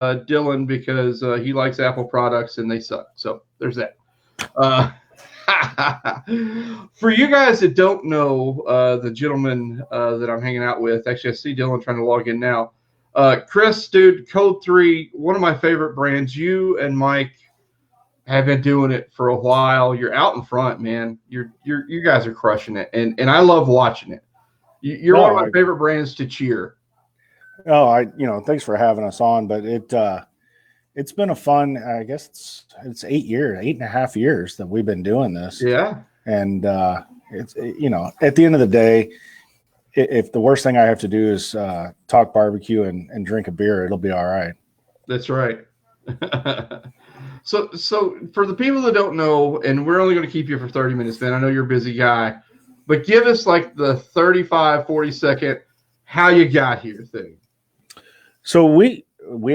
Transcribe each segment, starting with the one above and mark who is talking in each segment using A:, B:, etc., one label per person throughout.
A: Dylan because he likes Apple products and they suck. So there's that. Uh, for you guys that don't know the gentleman that I'm hanging out with, actually, I see Dylan trying to log in now. Chris, dude, Code 3, one of my favorite brands. You and Mike have been doing it for a while. You're out in front, man. You guys are crushing it, and I love watching it. You're one of my favorite brands to cheer.
B: Oh, thanks for having us on, but it's been a fun, I guess it's 8.5 years that we've been doing this.
A: Yeah.
B: And it's, at the end of the day, if the worst thing I have to do is talk barbecue and drink a beer, it'll be all right.
A: That's right. So for the people that don't know, and we're only going to keep you for 30 minutes, man, I know you're a busy guy, but give us like the 35, 40 second, how you got here thing.
B: So we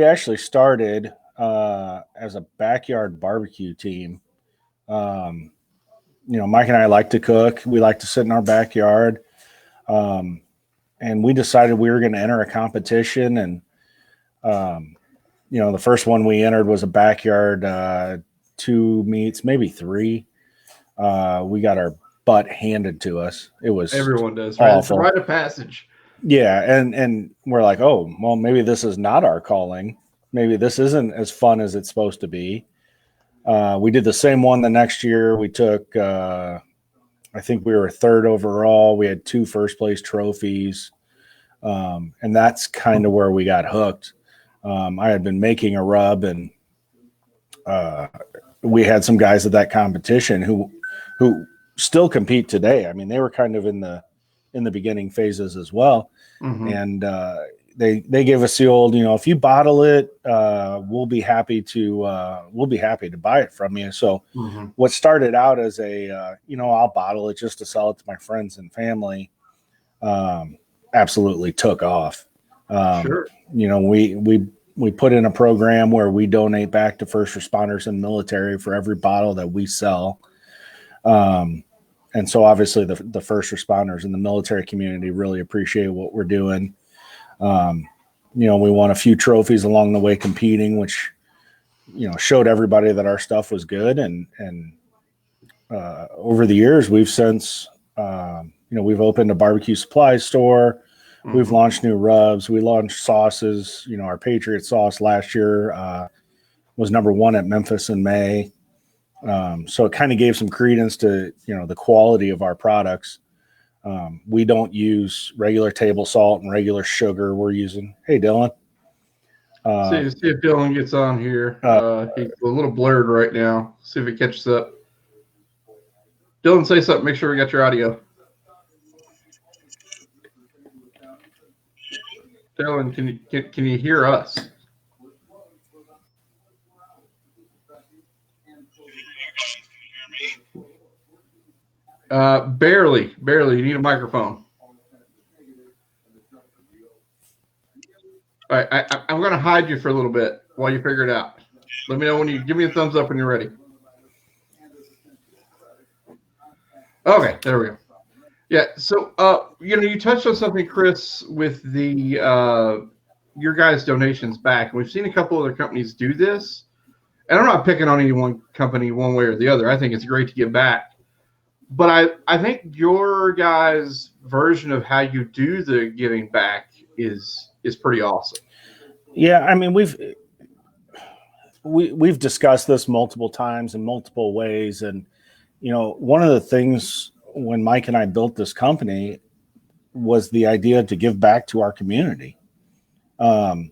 B: actually started as a backyard barbecue team. Mike and I like to cook. We like to sit in our backyard. And we decided we were going to enter a competition. And, the first one we entered was a backyard 2 meets, maybe 3. We got our butt handed to us. It was
A: everyone does, right?
B: Awful.
A: It's a rite of passage.
B: Yeah, and we're like, oh, well, maybe this is not our calling. Maybe this isn't as fun as it's supposed to be. We did the same one the next year. We took, I think we were 3rd overall. We had 2 first place trophies. And that's kind of where we got hooked. I had been making a rub, and we had some guys at that competition who still compete today. I mean, they were kind of in the beginning phases as well. Mm-hmm. And they gave us the old, if you bottle it, we'll be happy to buy it from you. So mm-hmm. What started out as I'll bottle it just to sell it to my friends and family, absolutely took off.
A: Sure.
B: We put in a program where we donate back to first responders and military for every bottle that we sell. And so obviously the first responders in the military community really appreciate what we're doing. We won a few trophies along the way competing, which, showed everybody that our stuff was good. And over the years, we've since, we've opened a barbecue supply store. Mm-hmm. We've launched new rubs. We launched sauces. Our Patriot sauce last year was #1 at Memphis in May. So it kind of gave some credence to, the quality of our products. We don't use regular table salt and regular sugar. We're using, hey, Dylan.
A: See if Dylan gets on here. He's a little blurred right now. See if he catches up. Dylan, say something. Make sure we got your audio. Dylan, can you hear us? Barely. You need a microphone. All right, I'm going to hide you for a little bit while you figure it out. Let me know when you give me a thumbs up when you're ready. Okay, there we go. Yeah, so you touched on something, Chris, with the your guys' donations back. We've seen a couple other companies do this, and I'm not picking on any one company one way or the other. I think it's great to give back. But I think your guys' version of how you do the giving back is pretty awesome.
B: Yeah, I mean we've discussed this multiple times in multiple ways, and one of the things when Mike and I built this company was the idea to give back to our community. Our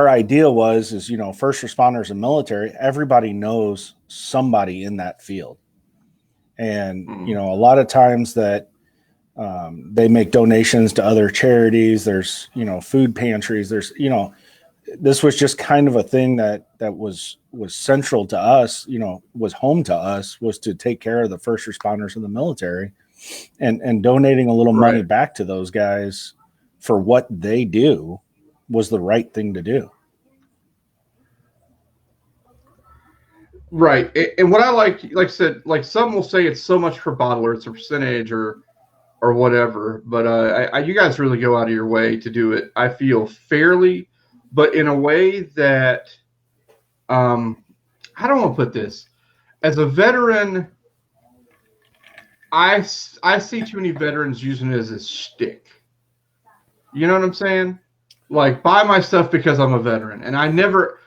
B: idea is first responders and military, everybody knows somebody in that field. And, a lot of times that they make donations to other charities. There's, food pantries. There's, this was just kind of a thing that was central to us, was home to us, was to take care of the first responders in the military and donating a little money back to those guys for what they do was the right thing to do.
A: Right. And what I like I said, like some will say it's so much per bottle or it's a percentage or or whatever. But you guys really go out of your way to do it. I feel fairly, but in a way that I don't want to put this. As a veteran, I see too many veterans using it as a shtick. You know what I'm saying? Like, buy my stuff because I'm a veteran, and I never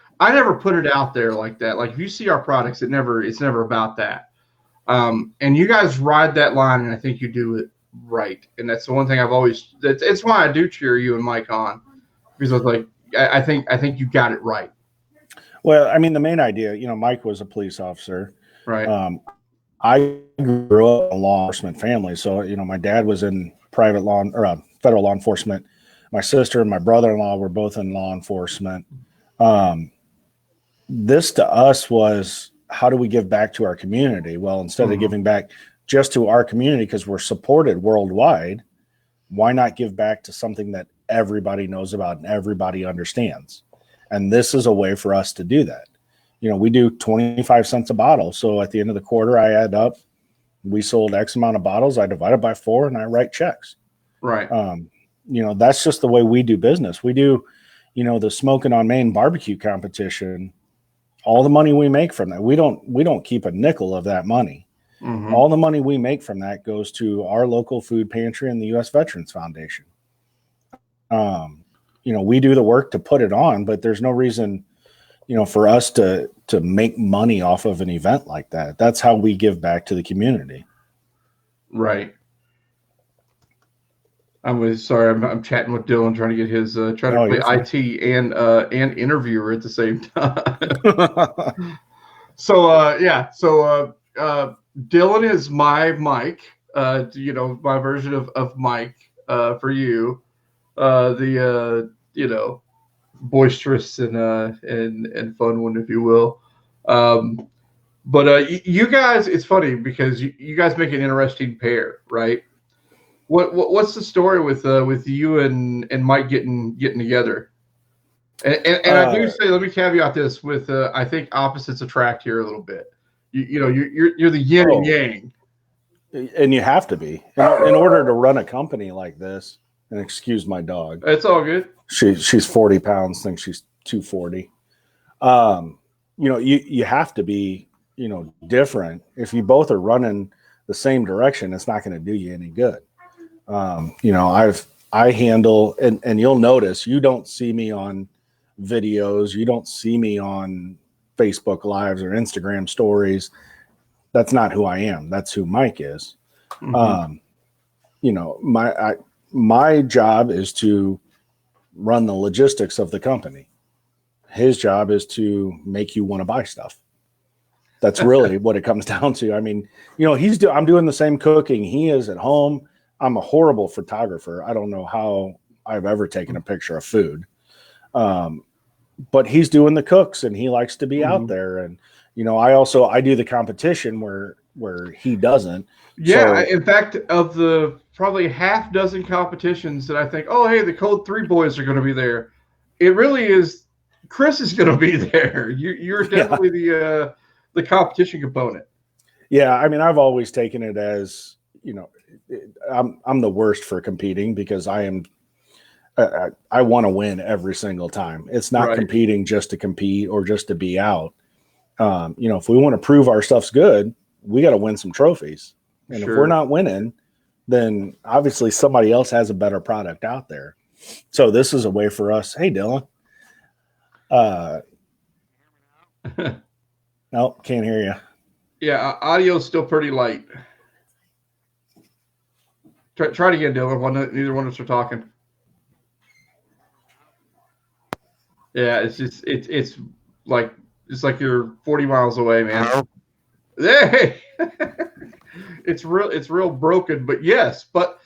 A: put it out there like that. Like, if you see our products, it's never about that. And you guys ride that line, and I think you do it right. And that's the one thing I've always. It's why I do cheer you and Mike on, because I was like, I think you got it right.
B: Well, I mean, the main idea, Mike was a police officer.
A: Right.
B: I grew up in a law enforcement family. So, my dad was in private law or federal law enforcement. My sister and my brother-in-law were both in law enforcement. This to us was, how do we give back to our community? Well, instead of giving back just to our community, because we're supported worldwide, why not give back to something that everybody knows about and everybody understands? And this is a way for us to do that. We do 25 cents a bottle. So at the end of the quarter, I add up, we sold X amount of bottles. I divide it by 4 and I write checks.
A: Right.
B: That's just the way we do business. We do, the Smoking on Main barbecue competition. All the money we make from that, we don't keep a nickel of that money. Mm-hmm. All the money we make from that goes to our local food pantry and the U.S. Veterans Foundation. We do the work to put it on, but there's no reason, for us to make money off of an event like that. That's how we give back to the community.
A: Right. I'm chatting with Dylan, trying to get his trying to play IT and interviewer at the same time. So Dylan is my Mike. My version of Mike for you. Boisterous and fun one, if you will. But you guys, it's funny because you guys make an interesting pair, right? What's the story with you and Mike getting together? And I do say, let me caveat this with I think opposites attract here a little bit. You're the yin and yang,
B: and you have to be in order to run a company like this. And excuse my dog.
A: It's all good.
B: She's 40 pounds. Thinks she's 240. You have to be different. If you both are running the same direction, it's not going to do you any good. I handle, and you'll notice you don't see me on videos. You don't see me on Facebook Lives or Instagram stories. That's not who I am. That's who Mike is. Mm-hmm. My job is to run the logistics of the company. His job is to make you want to buy stuff. That's really what it comes down to. I mean, I'm doing the same cooking he is at home. I'm a horrible photographer. I don't know how I've ever taken a picture of food. But he's doing the cooks and he likes to be out there. And, I do the competition where he doesn't.
A: Yeah. So, in fact, of the probably half dozen competitions that I think, oh, hey, the Code 3 boys are going to be there. It really is Chris is going to be there. You're definitely the competition component.
B: Yeah. I mean, I've always taken it as, I'm the worst for competing because I want to win every single time. It's not competing just to compete or just to be out. If we want to prove our stuff's good, we got to win some trophies. And if we're not winning, then obviously somebody else has a better product out there. So this is a way for us. Hey, Dylan. Nope, can't hear you.
A: Yeah, audio's still pretty light. Try it again, Dylan. Neither one of us are talking. Yeah, it's like you're 40 miles away, man. Hey, it's real broken, but yes, but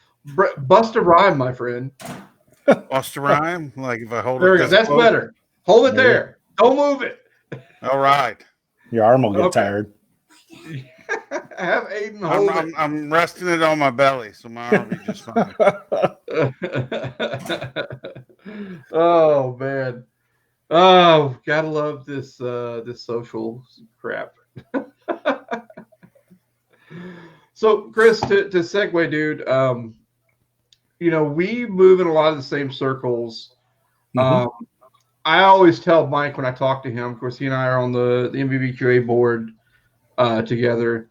A: bust a rhyme, my friend.
C: Bust a rhyme, like if I hold
A: there
C: it.
A: There we go. That's better. Hold it there. Don't move it.
C: All right.
B: Your arm will get tired.
A: Have Aiden hold it.
C: I'm resting it on my belly, so my arm will be just fine.
A: Oh man. Oh, gotta love this this social crap. So, Chris, to segue, dude, we move in a lot of the same circles.
B: Mhm.
A: I always tell Mike when I talk to him, of course, he and I are on the MVBQA board together.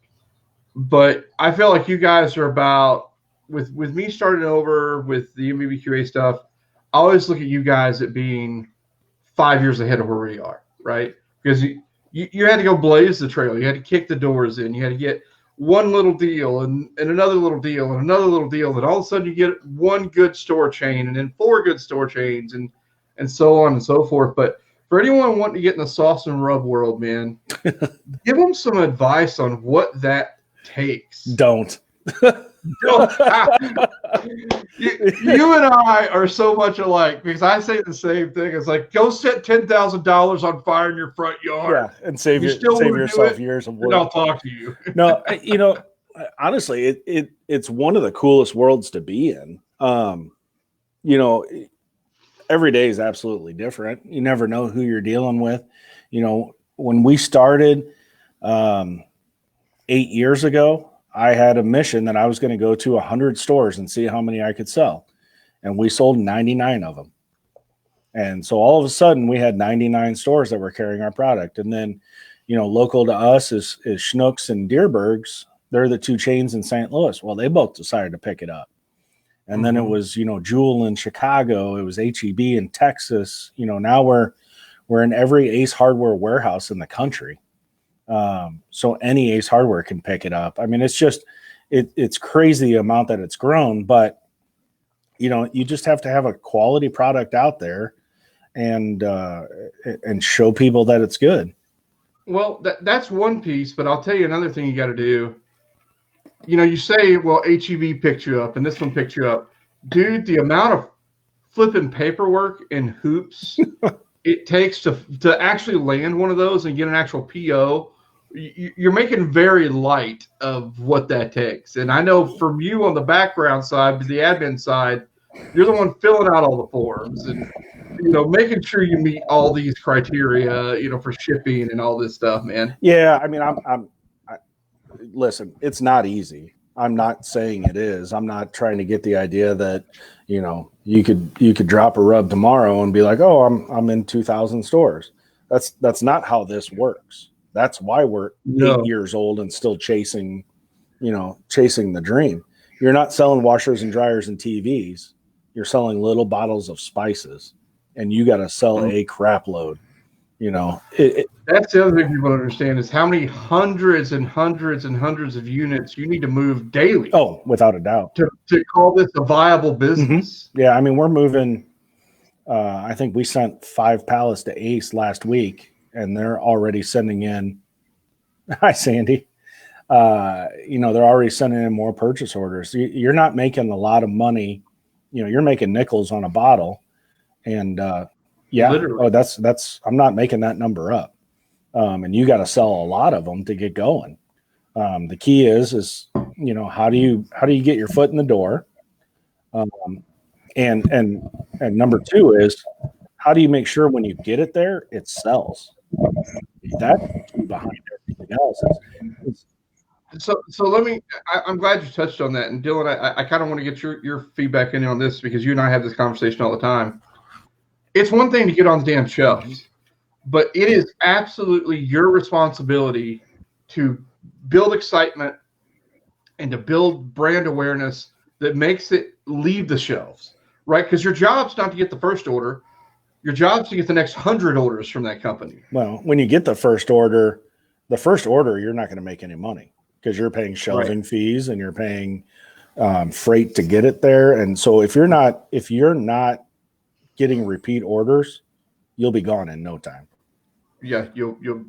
A: But I feel like you guys are about, with me starting over with the MVBQA stuff, I always look at you guys at being 5 years ahead of where we are, right? Because you had to go blaze the trail. You had to kick the doors in. You had to get one little deal and another little deal and another little deal. And all of a sudden you get one good store chain and then four good store chains and so on and so forth. But for anyone wanting to get in the sauce and rub world, man, give them some advice on what that takes.
B: Don't.
A: You and I are so much alike because I say the same thing. It's like, go set $10,000 on fire in your front yard.
B: Yeah, and save yourself years of work.
A: And I'll talk to you.
B: No, honestly, it's one of the coolest worlds to be in. Every day is absolutely different. You never know who you're dealing with. When we started 8 years ago, I had a mission that I was going to go to 100 stores and see how many I could sell. And we sold 99 of them. And so all of a sudden we had 99 stores that were carrying our product. And then, local to us is Schnucks and Deerbergs. They're the two chains in St. Louis. Well, they both decided to pick it up. And then it was, Jewel in Chicago. It was HEB in Texas. Now we're in every Ace Hardware warehouse in the country. So any Ace Hardware can pick it up. I mean, it's just, it's crazy the amount that it's grown, but you just have to have a quality product out there and show people that it's good.
A: Well, that's one piece, but I'll tell you another thing you got to do. You say, well, HEB picked you up and this one picked you up. Dude, the amount of flipping paperwork and hoops it takes to actually land one of those and get an actual PO, you're making very light of what that takes. And I know from you on the background side, the admin side, you're the one filling out all the forms and making sure you meet all these criteria, for shipping and all this stuff, man.
B: Yeah, I mean, listen, it's not easy. I'm not saying it is. I'm not trying to get the idea that you could drop a rub tomorrow and be like, oh, I'm in 2,000 stores. That's not how this works. That's why we're 8 years old and still chasing the dream. You're not selling washers and dryers and TVs. You're selling little bottles of spices, and you got to sell a crap load.
A: That's the other thing people don't understand is how many hundreds and hundreds and hundreds of units you need to move daily.
B: Oh, without a doubt.
A: To call this a viable business.
B: Mm-hmm. Yeah, I mean, we're moving. I think we sent 5 pallets to Ace last week, and they're already sending in. Hi, Sandy. They're already sending in more purchase orders. You're not making a lot of money. You're making nickels on a bottle, and yeah. Literally. Oh, I'm not making that number up. And you got to sell a lot of them to get going. The key is how do you get your foot in the door? And number 2 is how do you make sure when you get it there, it sells? That's behind everything else.
A: So let me. I'm glad you touched on that. And Dylan, I kind of want to get your feedback in on this because you and I have this conversation all the time. It's one thing to get on the damn shelves, but it is absolutely your responsibility to build excitement and to build brand awareness that makes it leave the shelves, right? Because your job's not to get the first order. Your job's to get the next 100 orders from that company.
B: Well, when you get the first order, you're not going to make any money because you're paying shelving fees and you're paying freight to get it there. And so if you're not getting repeat orders, you'll be gone in no time.
A: Yeah, you'll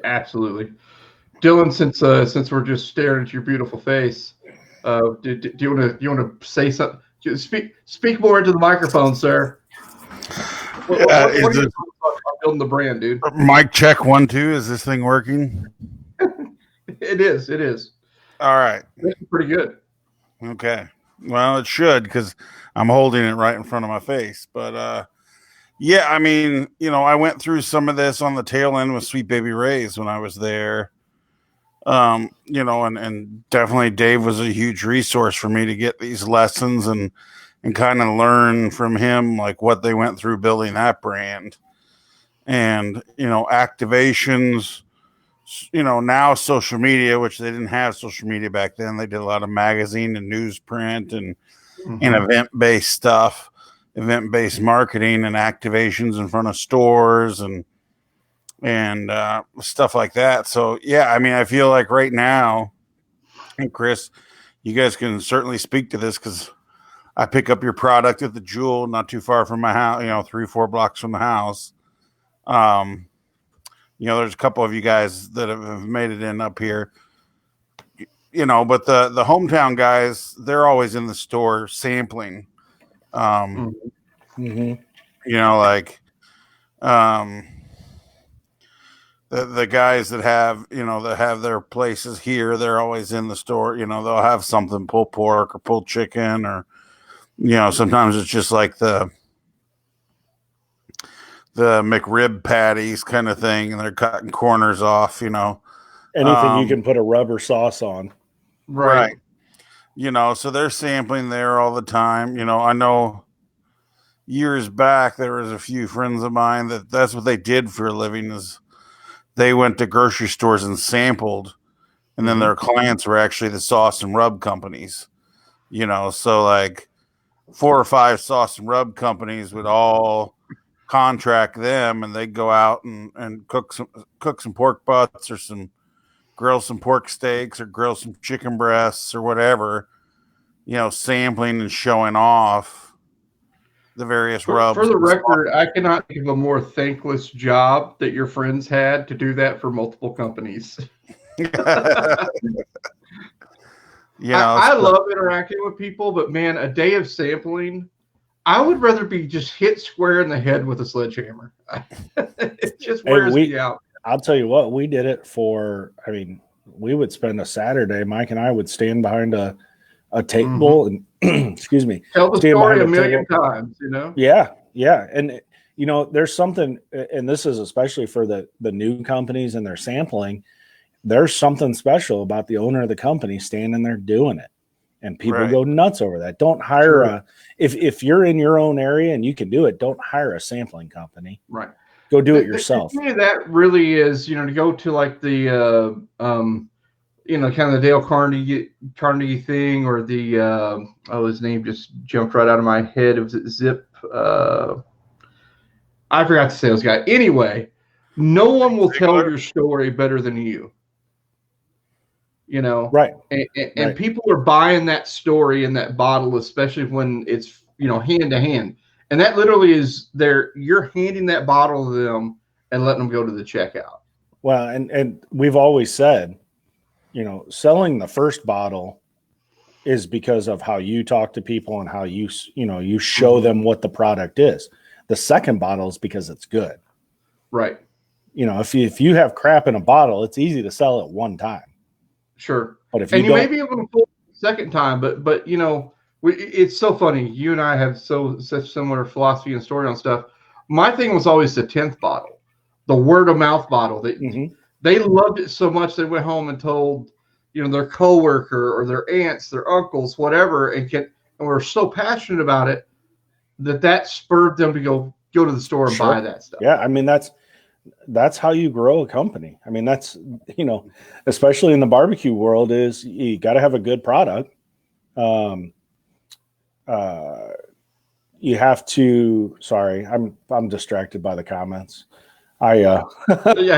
A: absolutely. Dylan, since we're just staring at your beautiful face, do you want to say something? Speak more into the microphone, sir. What are you talking about building the brand, dude?
C: Mic check 1 2. Is this thing working?
A: It is.
C: All right.
A: That's pretty good.
C: Okay. Well, it should because I'm holding it right in front of my face. But yeah, I mean, I went through some of this on the tail end with Sweet Baby Ray's when I was there. And definitely Dave was a huge resource for me to get these lessons and kind of learn from him, like what they went through building that brand. And, activations, now social media, which they didn't have social media back then. They did a lot of magazine and newsprint and event-based stuff, event-based marketing and activations in front of stores and stuff like that. So, yeah, I mean, I feel like right now, and Chris, you guys can certainly speak to this because I pick up your product at the Jewel, not too far from my house, 3-4 blocks from the house. There's a couple of you guys that have made it in up here, but the hometown guys, they're always in the store sampling. The guys that have their places here, they're always in the store. They'll have something, pulled pork or pulled chicken, or sometimes it's just like the McRib patties kind of thing, and they're cutting corners off. Anything
B: you can put a rubber sauce on,
A: right?
C: So they're sampling there all the time. I know years back there was a few friends of mine that's what they did for a living, is they went to grocery stores and sampled, and then their clients were actually the sauce and rub companies. So like 4 or 5 sauce and rub companies would all contract them, and they'd go out and cook some pork butts or grill some pork steaks or grill some chicken breasts or whatever, sampling and showing off the various rubs.
A: For the record, I cannot think of a more thankless job that your friends had to do that for multiple companies. I love interacting with people, but man, a day of sampling, I would rather be just hit square in the head with a sledgehammer. It just wears me out.
B: I'll tell you what, we did it we would spend a Saturday, Mike and I would stand behind a table and excuse me,
A: tell the story a million times,
B: Yeah. And there's something, and this is especially for the new companies and their sampling, there's something special about the owner of the company standing there doing it, and people go nuts over that. Don't hire if you're in your own area and you can do it, don't hire a sampling company.
A: Right.
B: Go do it yourself.
A: That really is, to go to like the kind of the Dale Carnegie thing, or the his name just jumped right out of my head. It was Zip. I forgot to say those guys. Anyway, no one will tell your story better than you.
B: Right.
A: And people are buying that story in that bottle, especially when it's hand to hand. And that literally is you're handing that bottle to them and letting them go to the checkout.
B: Well, and we've always said, selling the first bottle is because of how you talk to people and how you show them what the product is. The second bottle is because it's good.
A: Right.
B: If you have crap in a bottle, it's easy to sell it one time.
A: Sure.
B: But
A: you may be able to pull it the second time, but it's so funny. You and I have such similar philosophy and story on stuff. My thing was always the 10th bottle, the word of mouth bottle. They loved it so much they went home and told, their coworker or their aunts, their uncles, whatever, and were so passionate about it that spurred them to go to the store and buy that stuff.
B: Yeah, I mean that's how you grow a company. I mean, that's especially in the barbecue world, is you got to have a good product. You have to. Sorry, I'm distracted by the comments.
A: Yeah,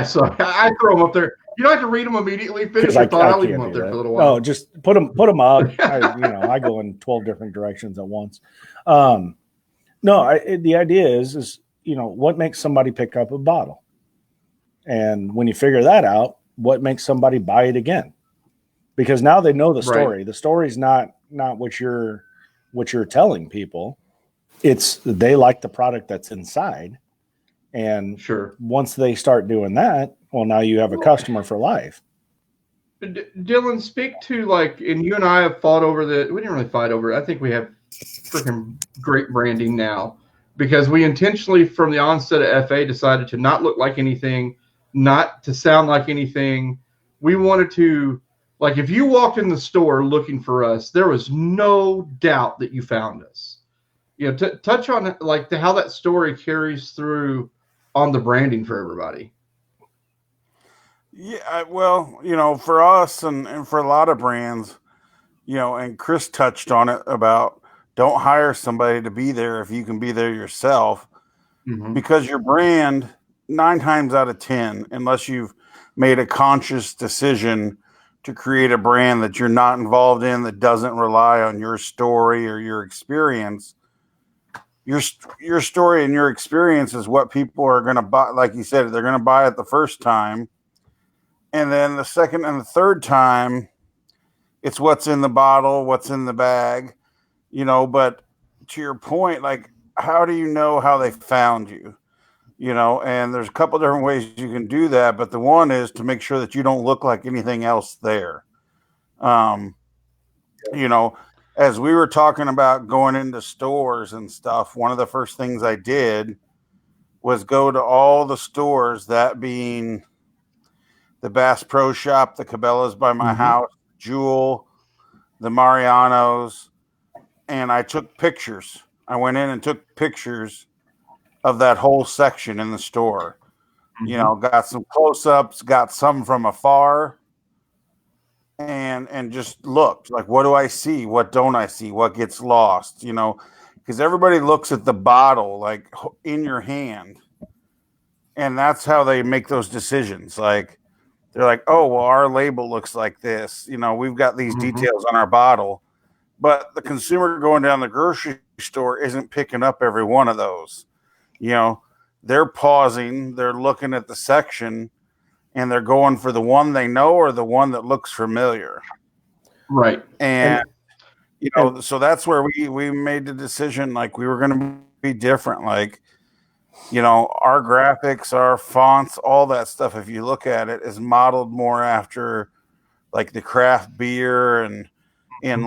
A: sorry. I throw them up there. You don't have to read them immediately. Finish your thought. I'll leave them up there for a little while.
B: No, just put them up. I go in 12 different directions at once. The idea is what makes somebody pick up a bottle, and when you figure that out, what makes somebody buy it again? Because now they know the story. Right. The story's not what you're telling people. It's they like the product that's inside. And once they start doing that, well, now you have a customer for life.
A: Dylan, speak to and you and I have fought over we didn't really fight over it. I think we have freaking great branding now, because we intentionally from the onset of FA decided to not look like anything, not to sound like anything. we wanted to, like, if you walked in the store looking for us, there was no doubt that you found us. You know, touch on like how that story carries through on the branding for everybody.
C: Yeah, well, for us and for a lot of brands, and Chris touched on it about don't hire somebody to be there if you can be there yourself, because your brand 9 times out of 10, unless you've made a conscious decision to create a brand that you're not involved in, that doesn't rely on your story or your experience, your story and your experience is what people are going to buy. Like you said, they're going to buy it the first time. And then the second and the third time, it's what's in the bottle, what's in the bag, but to your point, like, how do you know how they found you? And there's a couple different ways you can do that. But the one is to make sure that you don't look like anything else there. As we were talking about going into stores and stuff, one of the first things I did was go to all the stores, that being the Bass Pro Shop, the Cabela's by my house, Jewel, the Mariano's, and I took pictures. I went in and took pictures of that whole section in the store. Got some close-ups, got some from afar, and just looked like, what do I see? What don't I see? What gets lost? Because everybody looks at the bottle like in your hand, and that's how they make those decisions. Like, they're like, oh, well, our label looks like this. We've got these details on our bottle, but the consumer going down the grocery store isn't picking up every one of those. They're pausing, they're looking at the section, and they're going for the one they know or the one that looks familiar.
A: Right.
C: And so that's where we made the decision, like, we were going to be different. Like, our graphics, our fonts, all that stuff, if you look at it, is modeled more after like the craft beer and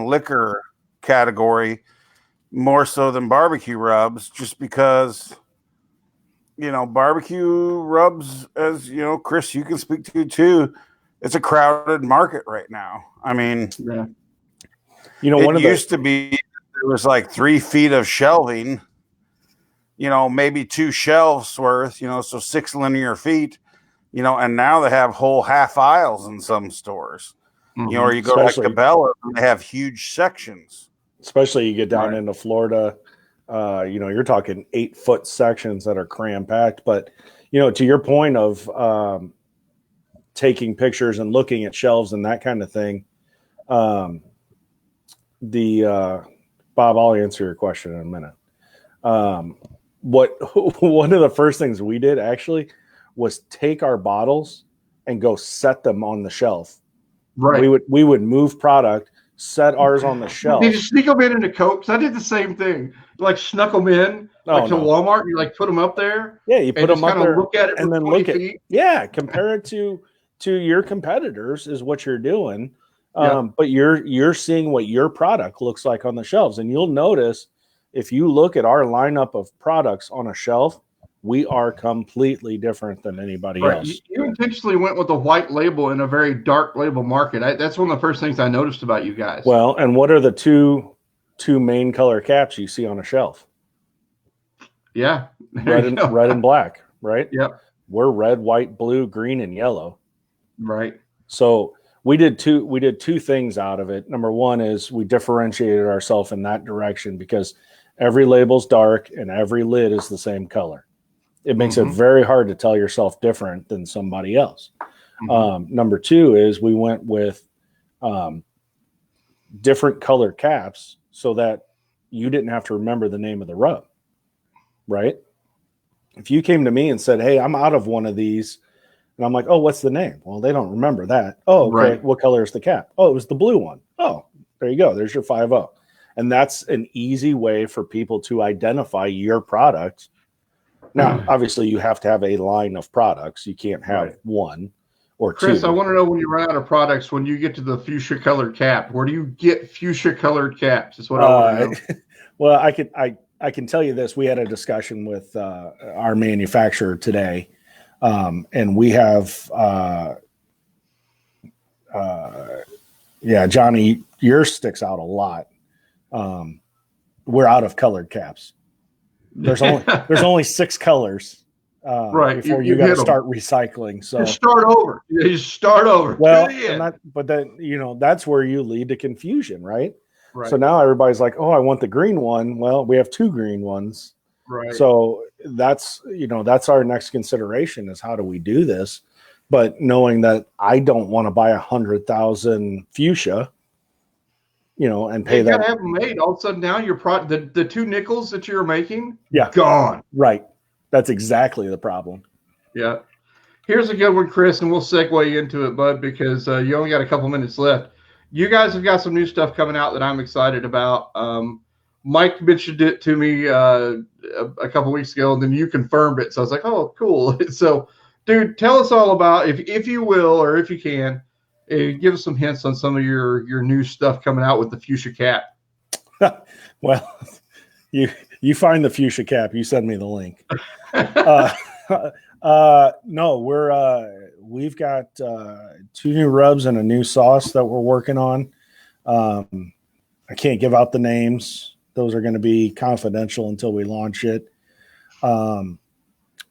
C: liquor category, more so than barbecue rubs, just because barbecue rubs, as Chris, you can speak to too, it's a crowded market right now. I mean, it used to be there was like 3 feet of shelving, maybe 2 shelves worth, so 6 linear feet, and now they have whole half aisles in some stores, or you go to like Cabela, and they have huge sections.
B: Especially you get down into Florida, you're talking 8-foot sections that are cram packed. But, to your point of taking pictures and looking at shelves and that kind of thing, Bob, I'll answer your question in a minute. One of the first things we did actually was take our bottles and go set them on the shelf.
A: Right.
B: We would move product, set ours on the shelf.
A: Did you sneak them in into Coke? I did the same thing. Like, snuck them in, to Walmart. You like put them up there.
B: Yeah, you put them up there,
A: look at it,
B: and then look at it. Yeah, compare it to your competitors is what you're doing. But you're seeing what your product looks like on the shelves, and you'll notice if you look at our lineup of products on a shelf, we are completely different than anybody else.
A: You intentionally went with a white label in a very dark label market. That's one of the first things I noticed about you guys.
B: Well, and what are the two main color caps you see on a shelf?
A: Yeah.
B: Red and black, right?
A: Yep.
B: We're red, white, blue, green, and yellow.
A: Right.
B: So we did two things out of it. Number one is we differentiated ourselves in that direction because every label's dark and every lid is the same color. It makes it very hard to tell yourself different than somebody else. Number two is we went with different color caps so that you didn't have to remember the name of the rub, right? If you came to me and said, hey, I'm out of one of these, and I'm like, oh, what's the name? Well, they don't remember that. Oh, okay. Right. What color is the cap? Oh, it was the blue one. Oh, there you go. There's your 5-0. And that's an easy way for people to identify your product. Now, obviously, you have to have a line of products. You can't have one or two.
A: Chris, I want to know when you run out of products, when you get to the fuchsia colored cap, where do you get fuchsia colored caps? Is what I want to know.
B: Well, I can tell you this. We had a discussion with our manufacturer today, and we have yeah, Johnny, yours sticks out a lot. We're out of colored caps. There's only 6 colors
A: Right.
B: before
A: You
B: you got to
A: hit 'em.
B: start recycling. So
A: Just start over. You just start over.
B: well,
A: Good in.
B: but then that's where you lead to confusion, right?
A: Right.
B: So now everybody's like, "Oh, I want the green one." Well, we have 2 green ones.
A: Right.
B: So that's our next consideration is how do we do this? But knowing that I don't want to buy 100,000 fuchsia, and pay
A: you
B: that.
A: gotta have them made. All of a sudden now your the 2 nickels that you're making,
B: Yeah.
A: gone.
B: Right. That's exactly the problem.
A: Yeah. Here's a good one, Chris, and we'll segue into it, bud, because you only got a couple minutes left. You guys have got some new stuff coming out that I'm excited about. Mike mentioned it to me a couple weeks ago, and then you confirmed it. So I was like, oh, cool. So, dude, tell us all about, if you will, or if you can, give us some hints on some of your new stuff coming out with the Fuchsia Cap.
B: Well, you find the Fuchsia Cap. You send me the link. No, we've got 2 new rubs and a new sauce that we're working on. I can't give out the names. Those are going to be confidential until we launch it.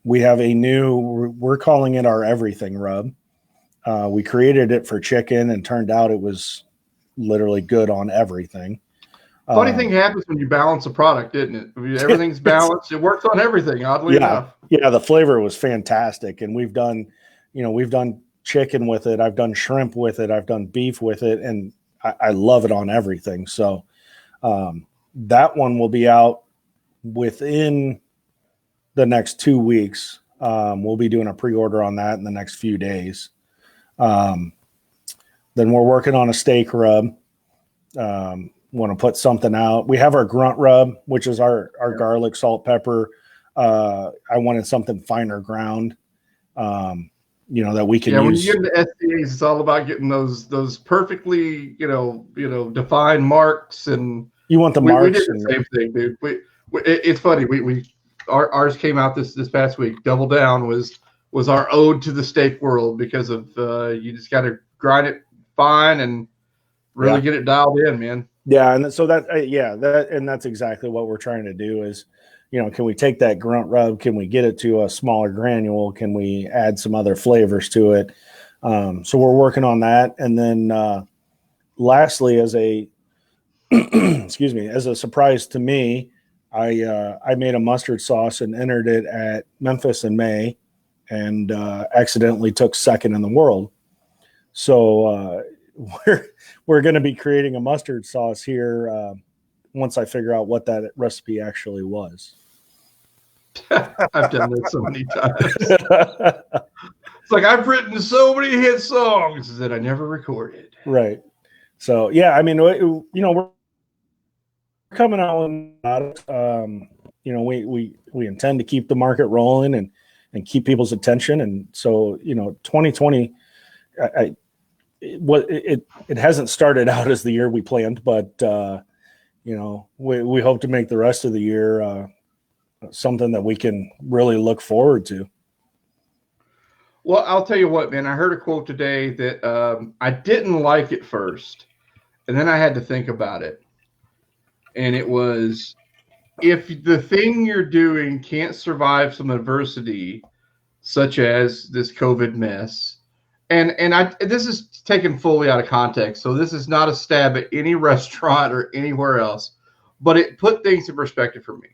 B: We have we're calling it our everything rub. We created it for chicken and turned out it was literally good on everything.
A: Funny thing happens when you balance a product, isn't it? I mean, everything's balanced. It works on everything, oddly enough.
B: Yeah, the flavor was fantastic. And we've done chicken with it. I've done shrimp with it. I've done beef with it. And I love it on everything. So that one will be out within the next 2 weeks. We'll be doing a pre-order on that in the next few days. Then we're working on a steak rub. Want to put something out. We have our grunt rub, which is our garlic, salt, pepper. I wanted something finer ground, that we can use.
A: When you get into SDAs, it's all about getting those perfectly, defined marks, and
B: you want the marks.
A: We did the same thing, dude. It's funny. Ours came out this past week. Double Down was our ode to the steak world because of you just got to grind it fine and really get it dialed in, man.
B: Yeah, and so that's exactly what we're trying to do is, can we take that grunt rub? Can we get it to a smaller granule? Can we add some other flavors to it? So we're working on that. And then lastly, as a as a surprise to me, I made a mustard sauce and entered it at Memphis in May, and accidentally took second in the world. So we're going to be creating a mustard sauce here once I figure out what that recipe actually was.
A: I've done that so many times. It's like I've written so many hit songs that I never recorded.
B: Right. So yeah, I mean, we're coming out with we intend to keep the market rolling and keep people's attention. And so 2020, it hasn't started out as the year we planned, but we hope to make the rest of the year something that we can really look forward to.
A: Well, I'll tell you what, man, I heard a quote today that I didn't like at first, and then I had to think about it. And it was, if the thing you're doing can't survive some adversity, such as this COVID mess, and this is taken fully out of context, so this is not a stab at any restaurant or anywhere else, but it put things in perspective for me.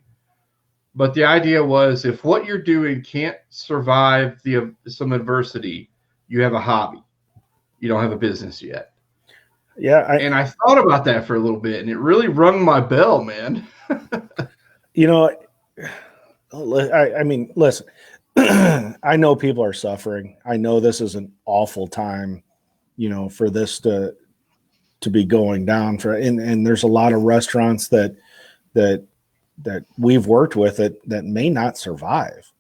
A: But the idea was, if what you're doing can't survive some adversity, you have a hobby. You don't have a business yet.
B: Yeah.
A: And I thought about that for a little bit, and it really rung my bell, man.
B: I mean, listen, I know people are suffering. I know this is an awful time, for this to be going down and there's a lot of restaurants that we've worked with that may not survive.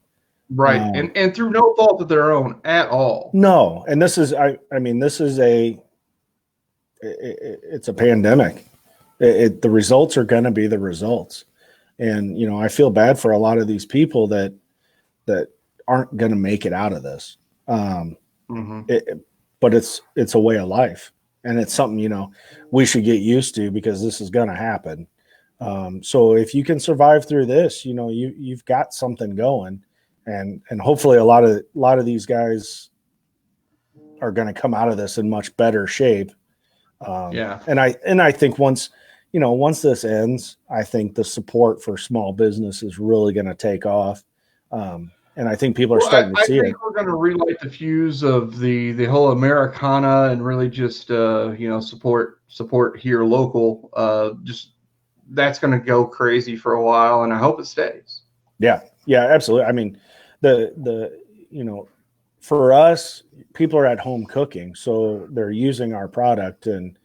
A: Right. And through no fault of their own at all.
B: No. And this is, it's a pandemic. The results are going to be the results. And, I feel bad for a lot of these people that aren't going to make it out of this. but it's a way of life, and it's something, you know, we should get used to because this is going to happen. So if you can survive through this, you know, you've got something going, and hopefully a lot of these guys are going to come out of this in much better shape. And I think once this ends, I think the support for small business is really going to take off. And I think people are starting to see it.
A: I think we're going to relight the fuse of the whole Americana and really just support here local. Just that's going to go crazy for a while, and I hope it stays.
B: Yeah, absolutely. I mean, for us, people are at home cooking, so they're using our product, and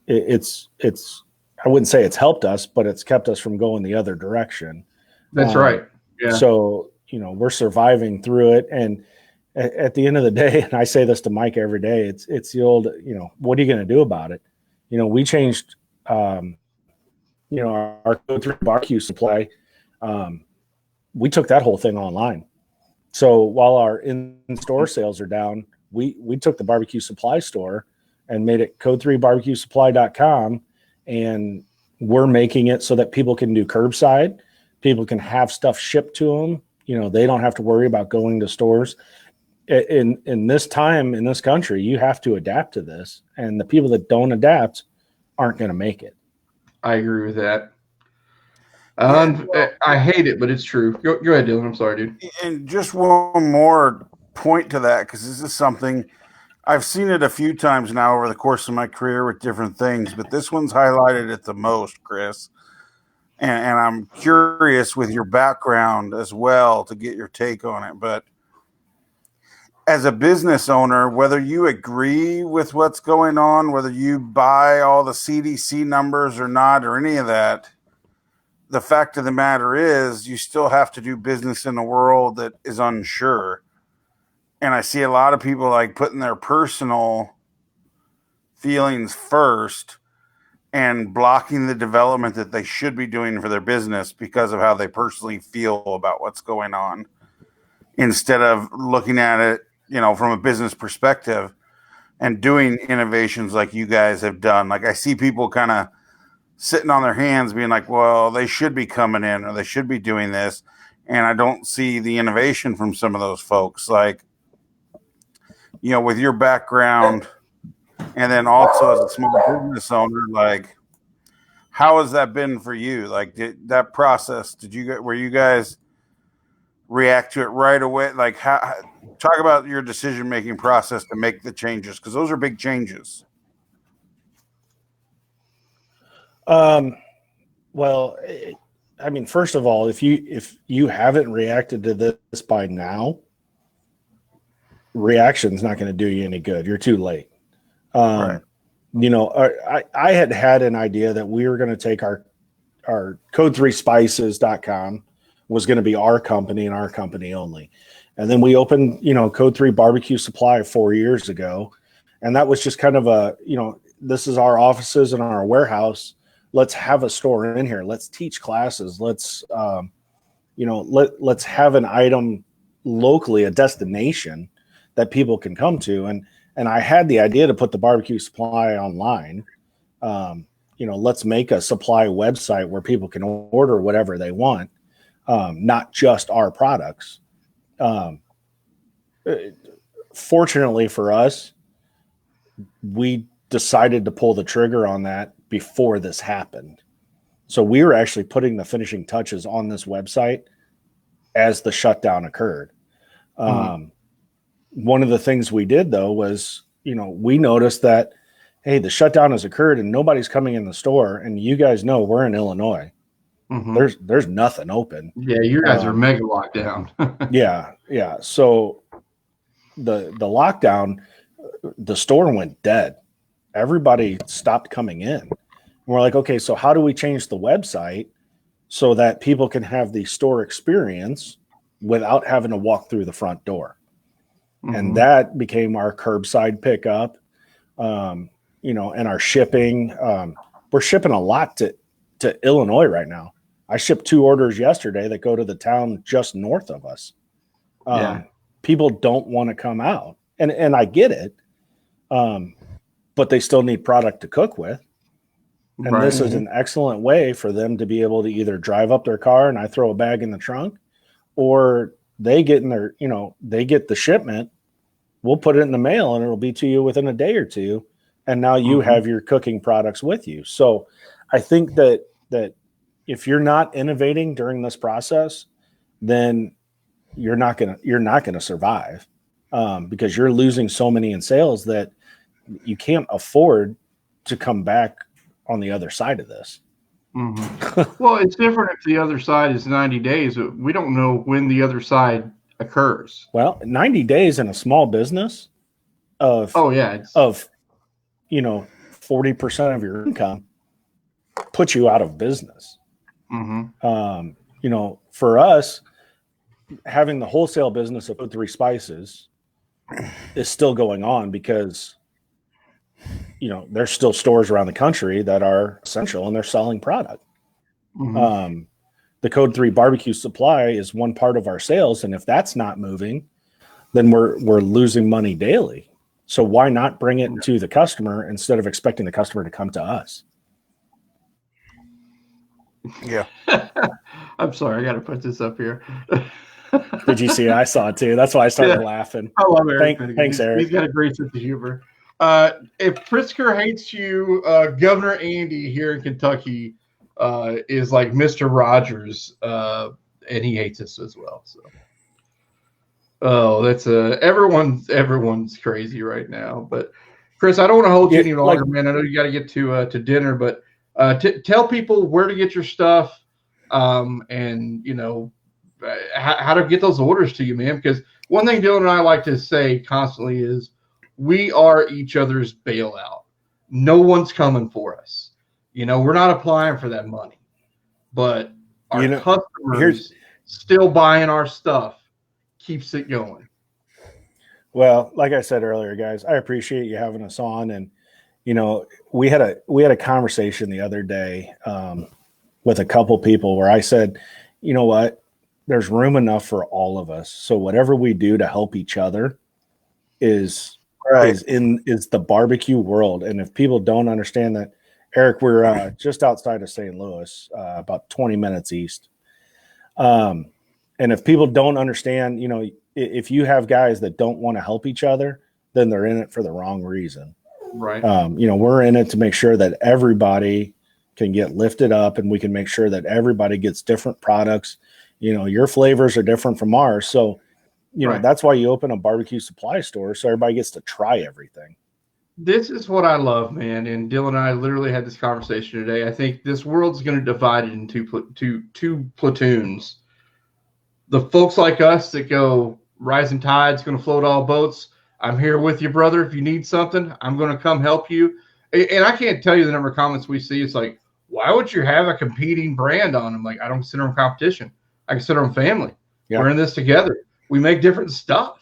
B: it's I wouldn't say it's helped us, but it's kept us from going the other direction.
A: That's right. Yeah.
B: So, you know, we're surviving through it. And at the end of the day, and I say this to Mike every day, it's the old, you know, what are you going to do about it? You know, we changed, our Code 3 barbecue supply. We took that whole thing online. So while our in-store sales are down, we took the barbecue supply store and made it code3barbecuesupply.com. And we're making it so that people can do curbside. People can have stuff shipped to them. You know, they don't have to worry about going to stores. In this time, in this country, you have to adapt to this. And the people that don't adapt aren't going to make it.
A: I agree with that. I hate it, but it's true. Go ahead, Dylan. I'm sorry, dude.
C: And just one more point to that, because this is something I've seen it a few times now over the course of my career with different things, but this one's highlighted it the most, Chris. And I'm curious with your background as well to get your take on it. But as a business owner, whether you agree with what's going on, whether you buy all the CDC numbers or not, or any of that, the fact of the matter is you still have to do business in a world that is unsure. And I see a lot of people like putting their personal feelings first and blocking the development that they should be doing for their business because of how they personally feel about what's going on, instead of looking at it, you know, from a business perspective and doing innovations like you guys have done. Like I see people kind of sitting on their hands being like, well, they should be coming in or they should be doing this. And I don't see the innovation from some of those folks. Like, you know, with your background and then also as a small business owner, like, how has that been for you? Like, that process, were you guys react to it right away? Like, talk about your decision-making process to make the changes, because those are big changes.
B: Well, I mean, first of all, if you haven't reacted to this by now, reaction's not going to do you any good. You're too late. Right. You know, I had an idea that we were going to take our code3spices.com was going to be our company and our company only. And then we opened, you know, Code 3 Barbecue Supply 4 years ago. And that was just kind of a, you know, this is our offices and our warehouse. Let's have a store in here. Let's teach classes. Let's, let's have an item locally, a destination that people can come to. And I had the idea to put the barbecue supply online. Let's make a supply website where people can order whatever they want, not just our products. Fortunately for us, we decided to pull the trigger on that before this happened. So we were actually putting the finishing touches on this website as the shutdown occurred. One of the things we did, though, was, we noticed that, hey, the shutdown has occurred and nobody's coming in the store. And you guys know we're in Illinois. Mm-hmm. There's nothing open.
A: Yeah, you guys are mega locked down.
B: Yeah. So the lockdown, the store went dead. Everybody stopped coming in. And we're like, okay, so how do we change the website so that people can have the store experience without having to walk through the front door? Mm-hmm. And that became our curbside pickup, and our shipping. We're shipping a lot to Illinois right now. I shipped 2 orders yesterday that go to the town just north of us. People don't want to come out. And I get it. But they still need product to cook with. And
A: Right.
B: this is an excellent way for them to be able to either drive up their car and I throw a bag in the trunk, or they get in their, they get the shipment. We'll put it in the mail and it'll be to you within a day or two. And now you have your cooking products with you. So I think that if you're not innovating during this process, then you're not gonna survive, because you're losing so many in sales that you can't afford to come back on the other side of this.
A: Well, it's different if the other side is 90 days. But we don't know when the other side occurs.
B: Well, 90 days in a small business of 40% of your income puts you out of business. For us, having the wholesale business of Code 3 Spices is still going on because there's still stores around the country that are essential and they're selling product. The Code 3 barbecue supply is one part of our sales, and if that's not moving, then we're losing money daily. So why not bring it to the customer instead of expecting the customer to come to us?
C: Yeah.
A: I'm sorry, I got to put this up here.
B: Did you see it? I saw it too. That's why I started laughing.
A: I love Eric.
B: Thanks, Eric.
A: He's got a great sense of humor. If Pritzker hates you, Governor Andy here in Kentucky is like Mr. Rogers, and he hates us as well. So, that's everyone's crazy right now. But Chris, I don't want to hold you any longer, man. I know you got to get to dinner, but tell people where to get your stuff, and how to get those orders to you, man. Because one thing Dylan and I like to say constantly is we are each other's bailout. No one's coming for us. We're not applying for that money, but our customers still buying our stuff keeps it going.
B: Well, like I said earlier, guys, I appreciate you having us on. And, we had a conversation the other day with a couple people where I said, you know what, there's room enough for all of us. So whatever we do to help each other is the barbecue world. And if people don't understand that, Eric, we're just outside of St. Louis, about 20 minutes east. And if people don't understand, if you have guys that don't want to help each other, then they're in it for the wrong reason.
A: Right.
B: We're in it to make sure that everybody can get lifted up and we can make sure that everybody gets different products. Your flavors are different from ours. So, that's why you open a barbecue supply store, so everybody gets to try everything.
A: This is what I love, man. And Dylan and I literally had this conversation today. I think this world's going to divide it into two platoons. The folks like us that go, rising tide's going to float all boats. I'm here with you, brother. If you need something, I'm going to come help you. And I can't tell you the number of comments we see. It's like, why would you have a competing brand on them? Like, I don't consider them competition. I consider them family. Yeah. We're in this together. We make different stuff.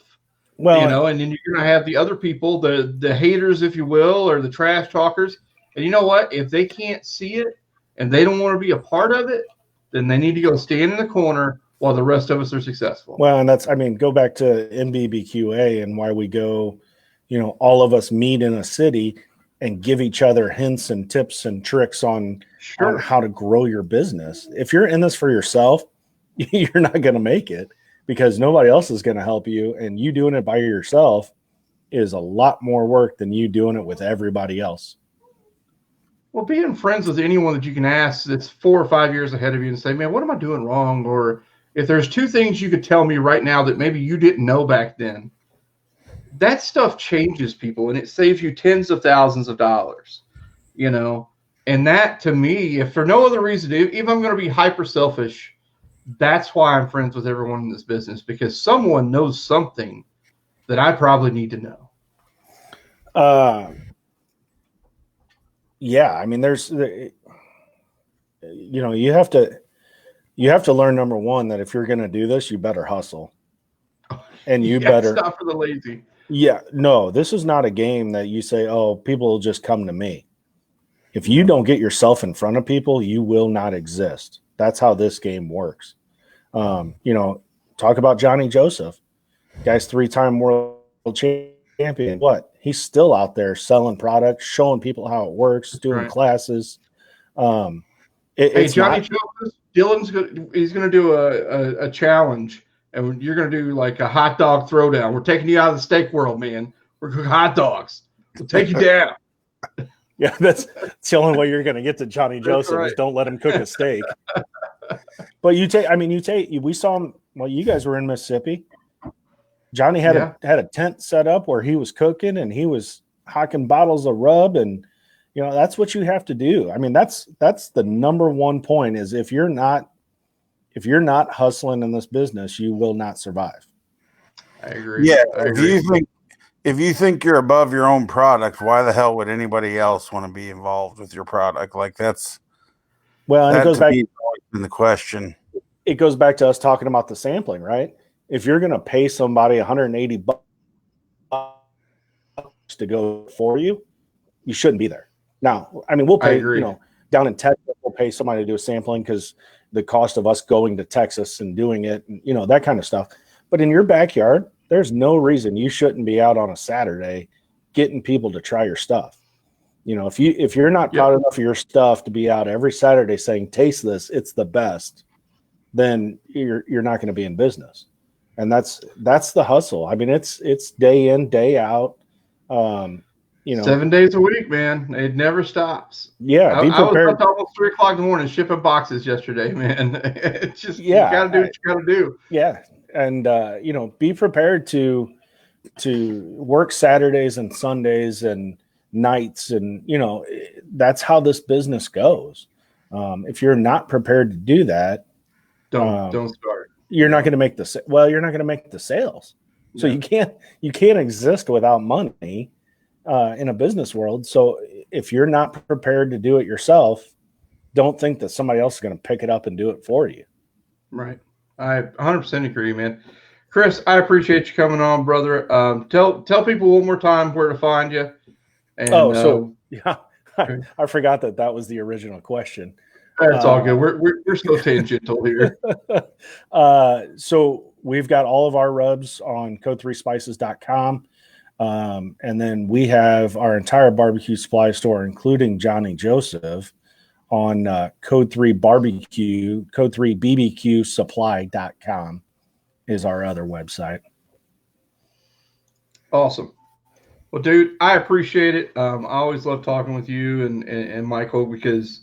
A: Well, and then you're going to have the other people, the haters, if you will, or the trash talkers. And you know what? If they can't see it and they don't want to be a part of it, then they need to go stand in the corner while the rest of us are successful.
B: Well, and go back to NBBQA and why we go, all of us meet in a city and give each other hints and tips and tricks on how to grow your business. If you're in this for yourself, you're not going to make it, because nobody else is going to help you, and you doing it by yourself is a lot more work than you doing it with everybody else.
A: Well, being friends with anyone that you can ask that's 4 or 5 years ahead of you and say, man, what am I doing wrong? Or if there's 2 things you could tell me right now that maybe you didn't know back then, that stuff changes people and it saves you tens of thousands of dollars, and that, to me, if for no other reason, if I'm going to be hyper selfish, that's why I'm friends with everyone in this business, because someone knows something that I probably need to know.
B: Yeah. There's, you have to learn, number one, that if you're going to do this, you better hustle, and you better.
A: It's not for the lazy.
B: Yeah, no, this is not a game that you say, oh, people will just come to me. If you don't get yourself in front of people, you will not exist. That's how this game works. Talk about Johnny Joseph. Guy's 3-time world champion. champion. What? He's still out there selling products, showing people how it works, doing classes.
A: Hey,
B: It's
A: Johnny Joseph, he's going to do a challenge, and you're going to do like a hot dog throwdown. We're taking you out of the steak world, man. We're cooking hot dogs. We'll take you down.
B: Yeah, that's the only way you're going to get to Johnny Joseph
A: right.
B: is don't let him cook a steak. But we saw him. Well, you guys were in Mississippi. Johnny had a tent set up where he was cooking and he was hocking bottles of rub, and that's what you have to do. I mean, that's the number one point is if you're not hustling in this business, you will not survive.
A: I agree.
C: Yeah,
A: I agree.
C: If you think you're above your own product, why the hell would anybody else want to be involved with your product? Like and it goes back in the question.
B: It goes back to us talking about the sampling, right? If you're going to pay somebody $180 to go for you, you shouldn't be there. Now, I mean, we'll pay, down in Texas, we'll pay somebody to do a sampling because the cost of us going to Texas and doing it, that kind of stuff. But in your backyard, there's no reason you shouldn't be out on a Saturday getting people to try your stuff. If you're not proud enough of your stuff to be out every Saturday saying, taste this, it's the best, then you're not going to be in business. And that's the hustle. I mean, it's day in, day out.
A: 7 days a week, man. It never stops.
B: Yeah,
A: I was up to almost 3 o'clock in the morning shipping boxes yesterday, man. It's just you got to do what you got to do.
B: Yeah, and be prepared to work Saturdays and Sundays and nights, and that's how this business goes. If you're not prepared to do that,
A: don't start.
B: You're not going to make you're not going to make the sales. So you can't exist without money in a business world. So if you're not prepared to do it yourself, don't think that somebody else is going to pick it up and do it for you.
A: Right. I 100% agree, man. Chris, I appreciate you coming on, brother. Tell people one more time where to find you. And,
B: I forgot that was the original question.
A: That's all good. We're still tangential here.
B: So we've got all of our rubs on code3spices.com. And then we have our entire barbecue supply store, including Johnny Joseph, on Code3 Barbecue, Code3BBQsupply.com is our other website.
A: Awesome. Well, dude, I appreciate it. I always love talking with you and Michael because,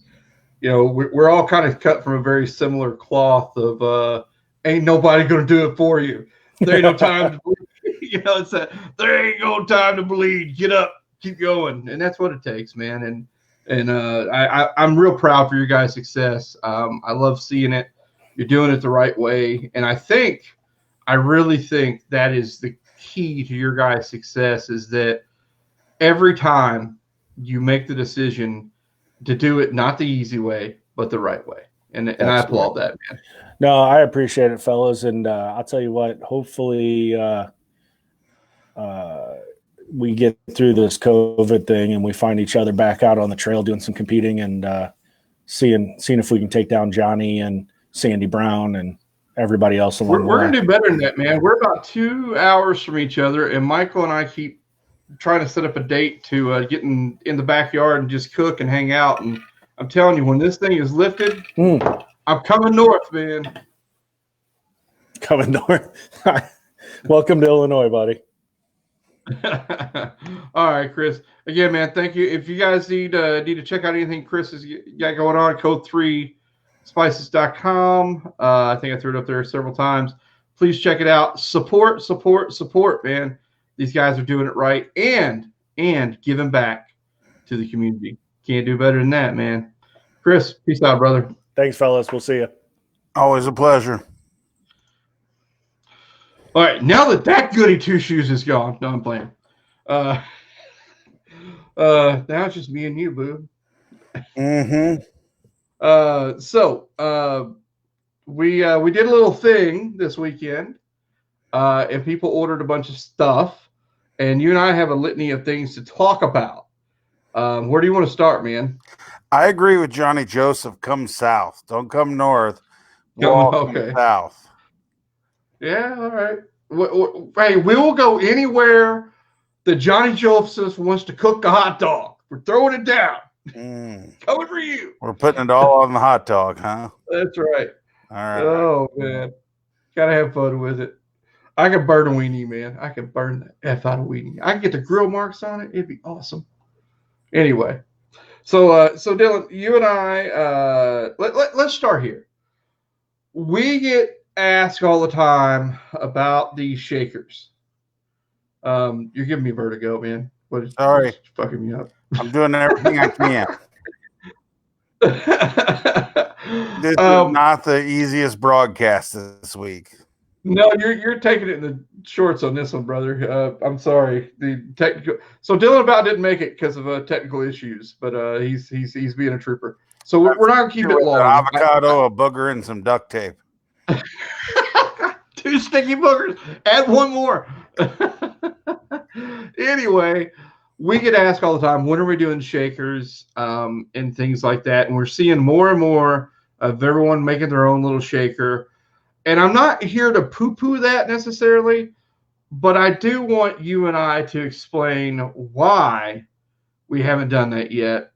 A: we're all kind of cut from a very similar cloth of ain't nobody going to do it for you. There ain't no time to bleed. There ain't no time to bleed. Get up, keep going. And that's what it takes, man. And I'm real proud for your guys' success. I love seeing it. You're doing it the right way. And I really think that is the key to your guys' success is that every time you make the decision to do it, not the easy way, but the right way. And I applaud that, man.
B: No, I appreciate it, fellas. And I'll tell you what, hopefully we get through this COVID thing and we find each other back out on the trail doing some competing and seeing if we can take down Johnny and Sandy Brown and everybody else.
A: We're going to do better than that, man. We're about 2 hours from each other, and Michael and I keep trying to set up a date to get in the backyard and just cook and hang out. And I'm telling you, when this thing is lifted, I'm coming north, man.
B: Coming north. Welcome to Illinois, buddy.
A: All right, Chris. Again, man, thank you. If you guys need to check out anything Chris has got going on, code3spices.com. I think I threw it up there several times. Please check it out. Support, man. These guys are doing it right and giving back to the community. Can't do better than that, man. Chris, peace out, brother.
B: Thanks, fellas. We'll see you.
C: Always a pleasure.
A: All right, now that goody two shoes is gone. No, I'm playing. Now it's just me and you, boo.
C: Mm-hmm.
A: So we did a little thing this weekend, and people ordered a bunch of stuff, and you and I have a litany of things to talk about. Where do you want to start, man?
C: I agree with Johnny Joseph. Come south. Don't come north. Walk south.
A: Yeah, all right. Hey, we will go anywhere that Johnny Joseph wants to cook the hot dog. We're throwing it down. Coming for you.
C: We're putting it all on the hot dog, huh?
A: That's right.
C: All right.
A: Oh, man. Gotta have fun with it. I could burn a weenie, man. I could burn the F out of weenie. I could get the grill marks on it. It'd be awesome. Anyway. So Dylan, you and I, let's start here. We get asked all the time about these shakers. You're giving me vertigo, man.
C: Sorry.
A: What's fucking me up?
C: I'm doing everything I can. This is not the easiest broadcast this week.
A: No, you're taking it in the shorts on this one, brother. I'm sorry. The technical. So Dylan about didn't make it because of technical issues, but he's being a trooper. So we're not gonna keep it long.
C: An avocado, a booger, and some duct tape.
A: 2 sticky boogers. Add one more. Anyway, we get asked all the time, when are we doing shakers and things like that? And we're seeing more and more of everyone making their own little shaker. And I'm not here to poo-poo that necessarily, but I do want you and I to explain why we haven't done that yet.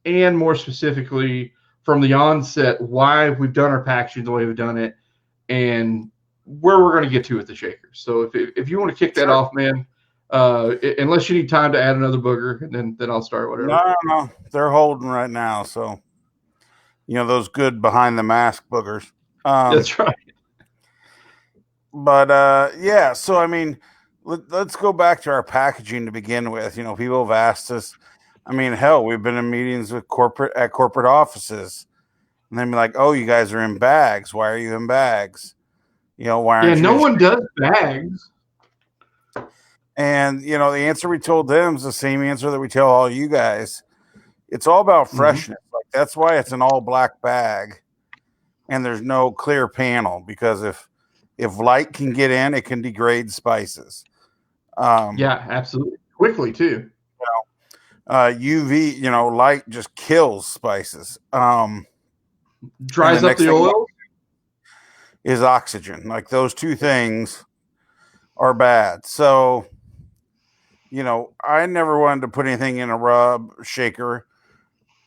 A: And more specifically, from the onset, why we've done our packaging the way we've done it and where we're going to get to with the shakers. So if you want to kick that off, man, unless you need time to add another booger, and then I'll start whatever.
C: No, they're holding right now. So, those good behind the mask boogers.
A: That's right.
C: But yeah, so I mean, let's go back to our packaging to begin with. People have asked us. I mean, hell, we've been in meetings with corporate offices, and they'd be like, "Oh, you guys are in bags. Why are you in bags? Why aren't you?"
A: No one does bags.
C: And the answer we told them is the same answer that we tell all you guys. It's all about freshness. Like that's why it's an all black bag, and there's no clear panel, because if light can get in, it can degrade spices.
A: Yeah, absolutely. Quickly too.
C: UV, light just kills spices.
A: Dries up the oil.
C: Is oxygen. Like those two things are bad. So, I never wanted to put anything in a rub shaker,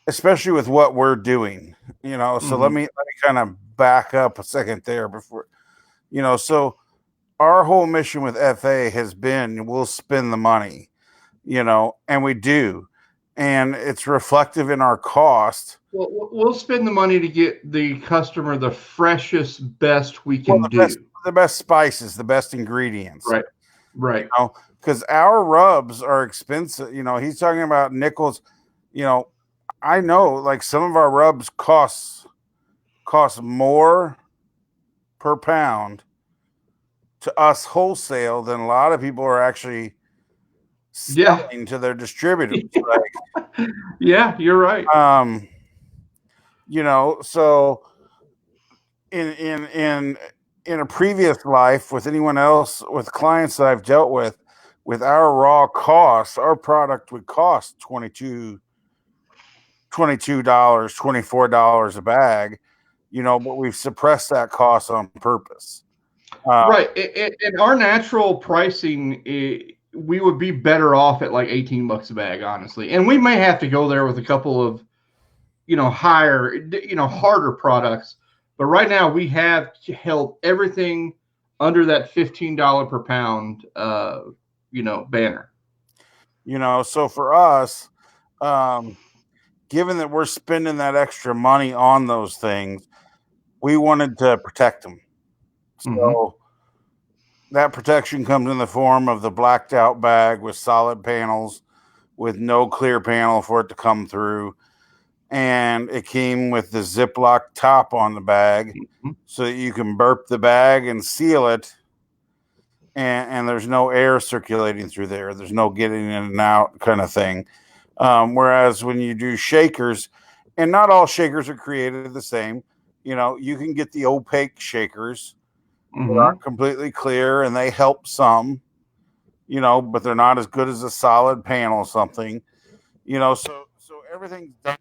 C: especially with what we're doing. So let me kind of back up a second there before. So our whole mission with FA has been, we'll spend the money, and we do. And it's reflective in our cost.
A: Well, we'll spend the money to get the customer the freshest, best we can do.
C: The best spices, the best ingredients.
A: Right.
C: Because our rubs are expensive. He's talking about nickels. I know, like some of our rubs cost more per pound to us wholesale than a lot of people are actually selling to their distributors. Like,
A: yeah, you're right.
C: So in a previous life with anyone else, with clients that I've dealt with our raw costs, our product would cost $22, $24 a bag, but we've suppressed that cost on purpose.
A: Right. In our natural pricing, we would be better off at like $18 a bag, honestly. And we may have to go there with a couple of, higher, harder products. But right now we have held everything under that $15 per pound, banner.
C: So for us, given that we're spending that extra money on those things, we wanted to protect them. So that protection comes in the form of the blacked out bag with solid panels, with no clear panel for it to come through. And it came with the Ziploc top on the bag so that you can burp the bag and seal it. And there's no air circulating through there. There's no getting in and out kind of thing. Whereas when you do shakers, and not all shakers are created the same, you can get the opaque shakers that aren't completely clear, and they help some, but they're not as good as a solid panel or something, so everything's done.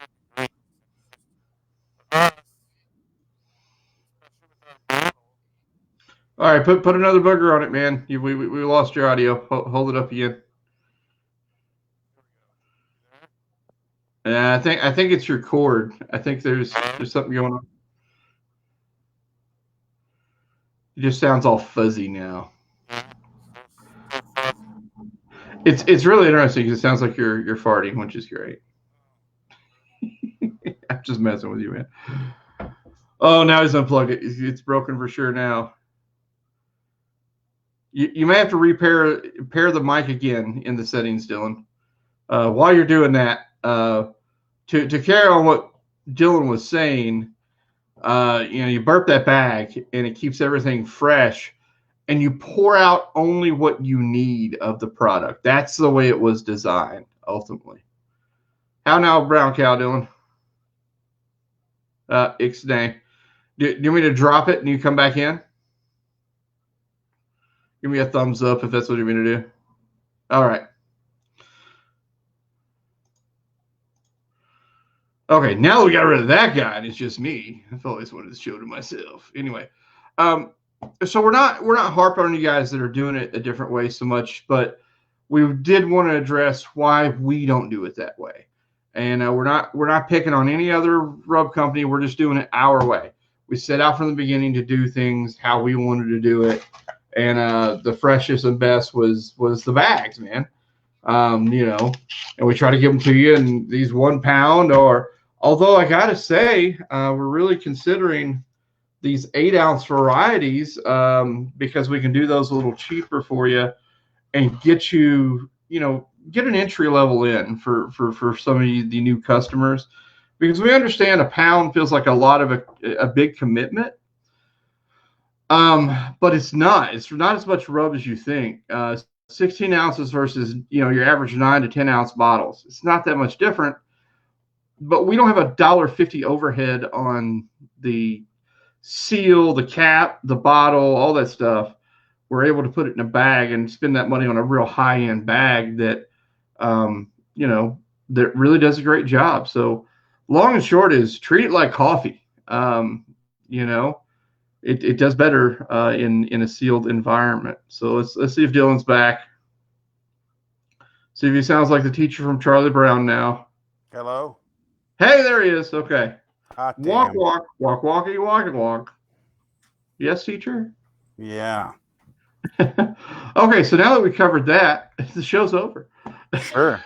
A: All right, put another booger on it, man. We lost your audio. Hold it up again. Yeah, I think it's your cord. I think there's something going on. It just sounds all fuzzy now. It's really interesting because it sounds like you're farting, which is great. I'm just messing with you, man. Oh, now he's unplugged it. It's broken for sure now. You may have to repair the mic again in the settings, Dylan. While you're doing that, to carry on what Dylan was saying, you burp that bag and it keeps everything fresh, and you pour out only what you need of the product. That's the way it was designed, ultimately. How now, brown cow, Dylan? Ixnay. Do you want me to drop it and you come back in? Give me a thumbs up if that's what you want me to do. All right. Okay, now that we got rid of that guy and it's just me, I've always wanted to show to myself. Anyway, so we're not harping on you guys that are doing it a different way so much, but we did want to address why we don't do it that way. And we're not picking on any other rub company. We're just doing it our way. We set out from the beginning to do things how we wanted to do it, and the freshest and best was the bags, man. And we try to give them to you in these 1 pound, or although I gotta say, we're really considering these 8-ounce varieties because we can do those a little cheaper for you and get get an entry level in for some of the new customers, because we understand a pound feels like a lot of a big commitment. But it's not as much rub as you think. 16 ounces versus your average 9 to 10 ounce bottles. It's not that much different, but we don't have $1.50 overhead on the seal, the cap, the bottle, all that stuff. We're able to put it in a bag and spend that money on a real high end bag that that really does a great job. So long and short is treat it like coffee. It does better in a sealed environment. So let's see if Dylan's back. See if he sounds like the teacher from Charlie Brown now.
C: Hello.
A: Hey, there he is. Okay.
C: Hot
A: Walk,
C: damn.
A: walk, walkie, walk. Yes, teacher.
C: Yeah.
A: Okay, so now that we covered that, the show's over.
C: Sure.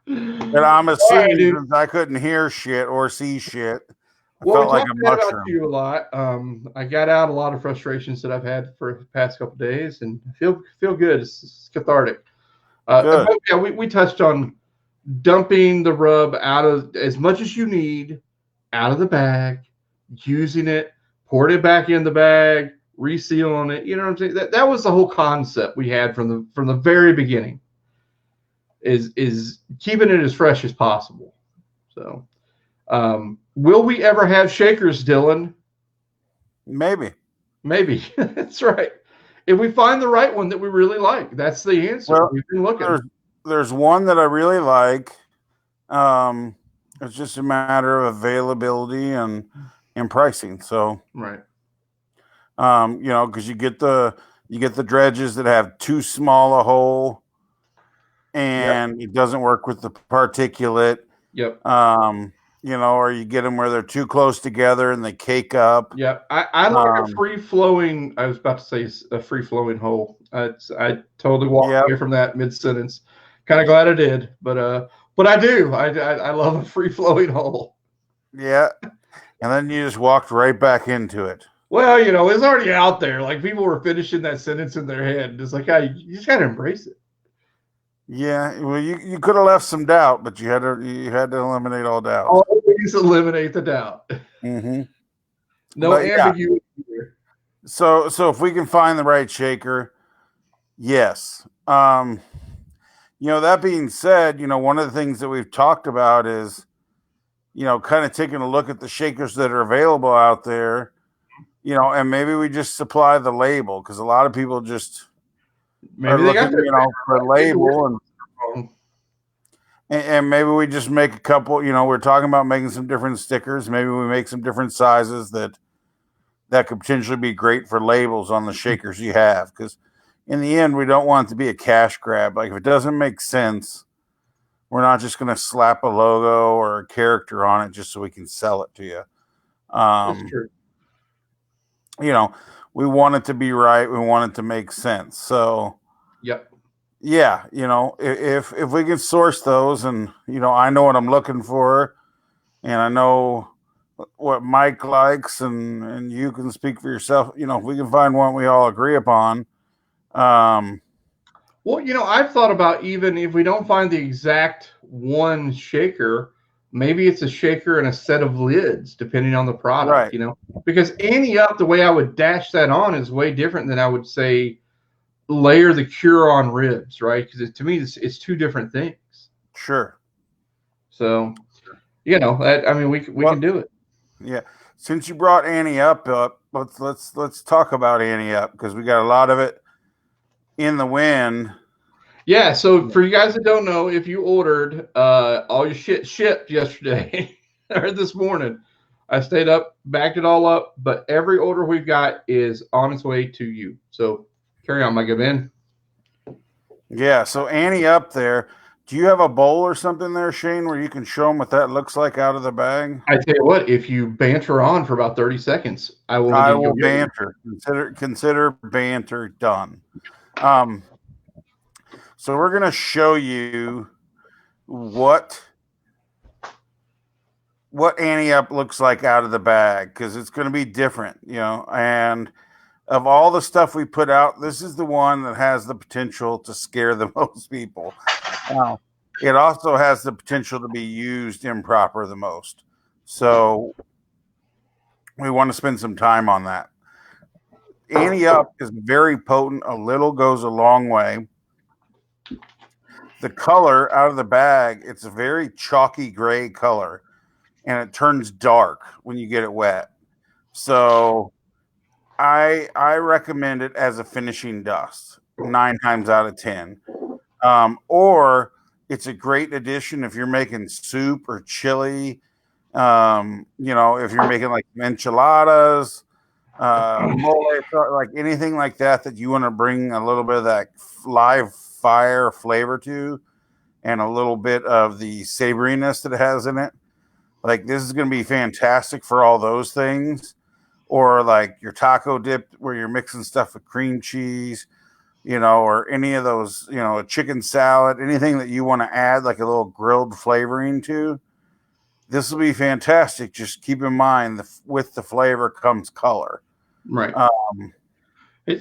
C: And I'm assuming since I couldn't hear shit or see shit, I
A: Well,
C: felt
A: we
C: like a
A: talked about
C: mushroom.
A: you a lot. I got out a lot of frustrations that I've had for the past couple of days, and I feel good. It's cathartic.
C: Good.
A: But yeah, we touched on dumping the rub out of as much as you need out of the bag, using it, pouring it back in the bag, resealing it. You know what I'm saying? That was the whole concept we had from the very beginning. Is keeping it as fresh as possible. So, will we ever have shakers, Dylan?
C: Maybe.
A: That's right. If we find the right one that we really like, that's the answer.
C: Well,
A: We've been looking.
C: There's one that I really like. It's just a matter of availability and pricing. So
A: Right.
C: Because you get the dredges that have too small a hole, and it doesn't work with the particulate.
A: Yep.
C: Or you get them where they're too close together and they cake up.
A: Yep. I like a free flowing. I was about to say a free flowing hole. I totally walked away from that mid sentence. Kind of glad I did, but I do. I love a free flowing hole.
C: Yeah, and then you just walked right back into it.
A: Well, it's already out there. Like, people were finishing that sentence in their head. It's like, you just gotta embrace it.
C: Yeah, well, you could have left some doubt, but you had to eliminate all doubt.
A: Always eliminate the doubt.
C: Mm-hmm.
A: No ambiguity here.
C: So if we can find the right shaker, yes. That being said, one of the things that we've talked about is, kind of taking a look at the shakers that are available out there, and maybe we just supply the label, because a lot of people just
A: maybe they got
C: for a label, and maybe we just make a couple. We're talking about making some different stickers. Maybe we make some different sizes that could potentially be great for labels on the shakers you have, because in the end, we don't want it to be a cash grab. Like, if it doesn't make sense, We're not just going to slap a logo or a character on it just so we can sell it to you.
A: That's true.
C: You know, we want it to be right. We want it to make sense. So,
A: Yep.
C: yeah, you know, if we can source those, and you know, I know what I'm looking for, and I know what Mike likes, and you can speak for yourself. You know, if we can find one we all agree upon.
A: Well, you know, I've thought about, even if we don't find the exact one shaker, maybe it's a shaker and a set of lids, depending on the product,
C: Right.
A: you know, because Ante Up, the way I would dash that on is way different than I would say layer the cure on ribs, right? Because to me, it's two different things.
C: Sure.
A: So, you know, I mean, we can do it.
C: Yeah. Since you brought Ante Up, let's talk about Ante Up, because we got a lot of it in the wind.
A: Yeah, so for you guys that don't know, if you ordered all your shit shipped yesterday or this morning, I stayed up, backed it all up, but every order we've got is on its way to you. So carry on, my good man.
C: Yeah, so Ante Up there. Do you have a bowl or something there, Shane, where you can show them what that looks like out of the bag?
A: I tell you what, if you banter on for about 30 seconds, I will
C: banter. Consider banter done. So we're going to show you what Ante Up looks like out of the bag, because it's going to be different, you know. And of all the stuff we put out, this is the one that has the potential to scare the most people. It also has the potential to be used improper the most. So we want to spend some time on that. Ante Up is very potent. A little goes a long way. The color out of the bag, it's a very chalky gray color, and it turns dark when you get it wet. So I recommend it as a finishing dust 9 times out of 10. Or it's a great addition if you're making soup or chili. You know, if you're making like enchiladas, mole, like anything like that you want to bring a little bit of that live fire flavor to, and a little bit of the savoriness that it has in it. Like, this is going to be fantastic for all those things. Or like your taco dip, where you're mixing stuff with cream cheese, you know, or any of those, you know, a chicken salad, anything that you want to add like a little grilled flavoring to. This will be fantastic. Just keep in mind, with the flavor comes color.
A: Right.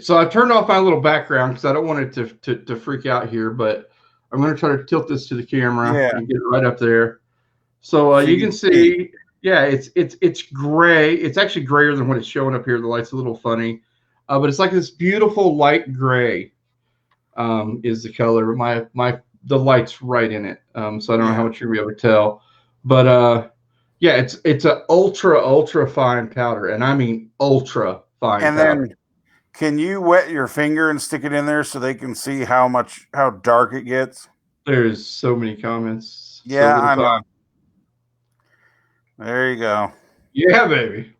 A: So I turned off my little background because I don't want it to freak out here, but I'm going to try to tilt this to the camera and get it right up there. So you can see, yeah, it's gray. It's actually grayer than what it's showing up here. The light's a little funny, but it's like this beautiful light gray is the color. The light's right in it, so I don't know how much you'll be able to tell, but yeah, it's an ultra fine powder, and I mean ultra fine.
C: And
A: powder.
C: then, can you wet your finger and stick it in there so they can see how dark it gets?
A: There's so many comments.
C: Yeah, I know. There you go.
A: Yeah, baby.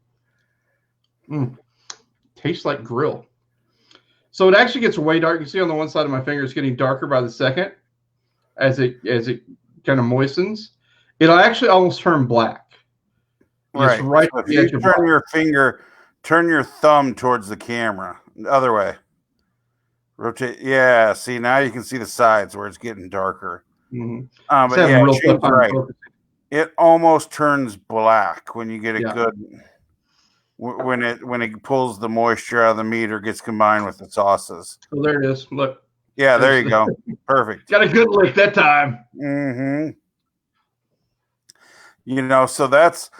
A: Tastes like grill. So it actually gets way dark. You see on the one side of my finger, it's getting darker by the second as it kind of moistens. It'll actually almost turn black.
C: Right. So if you turn your finger, turn your thumb towards the camera. The other way. Rotate. Yeah. See, now you can see the sides where it's getting darker.
A: Mm-hmm.
C: But yeah, Shane's right. It almost turns black when you get a good, when it pulls the moisture out of the meat or gets combined with the sauces.
A: Oh, there it is. Look.
C: Yeah, there you go. Perfect.
A: Got a good lick that time.
C: Mm-hmm. You know, so that's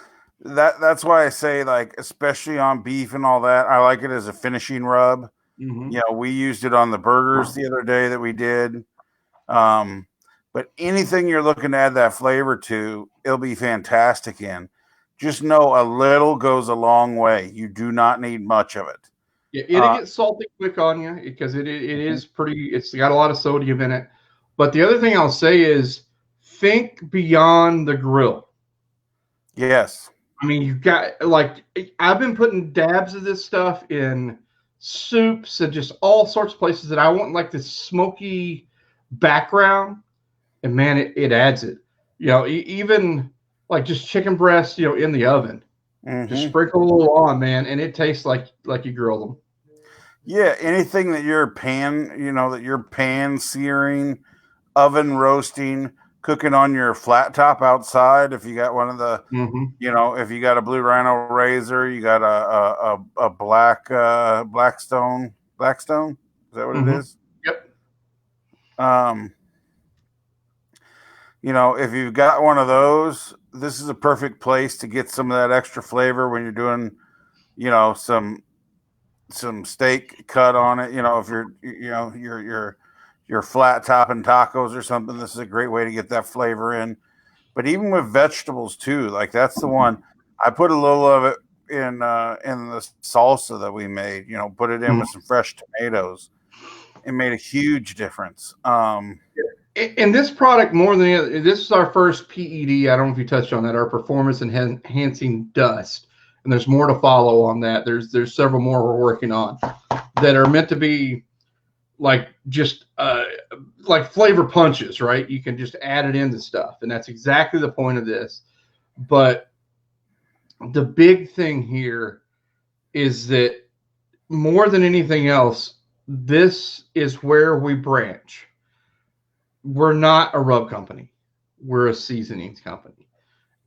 C: why I say, like, especially on beef and all that, I like it as a finishing rub.
A: Mm-hmm.
C: You know, we used it on the burgers the other day that we did. But anything you're looking to add that flavor to, it'll be fantastic in. Just know a little goes a long way. You do not need much of it.
A: Yeah, it'll get salty quick on you because it is pretty. It's got a lot of sodium in it. But the other thing I'll say is, think beyond the grill.
C: Yes.
A: I mean, you've got, like, I've been putting dabs of this stuff in soups and just all sorts of places that I want, like, this smoky background. and man, it adds it. Even like just chicken breasts, in the oven, just sprinkle a little on, man, and it tastes like you grilled them.
C: Yeah, anything that you're pan searing, oven roasting, cooking on your flat top outside. If you got one of the, if you got a Blue Rhino razor, you got a Blackstone. Blackstone, is that what it is?
A: Yep.
C: If you've got one of those, this is a perfect place to get some of that extra flavor when you're doing, some steak cut on it. If you're flat topping tacos or something, this is a great way to get that flavor in. But even with vegetables too, like that's the one. I put a little of it in the salsa that we made. Put it in with some fresh tomatoes. It made a huge difference.
A: And this product, more than the other, this is our first PED. I don't know if you touched on that. Our performance enhancing dust, and there's more to follow on that. There's several more we're working on that are meant to be like just like flavor punches, right? You can just add it into stuff, and that's exactly the point of this. But the big thing here is that more than anything else, this is where we branch. We're not a rub company. We're a seasonings company.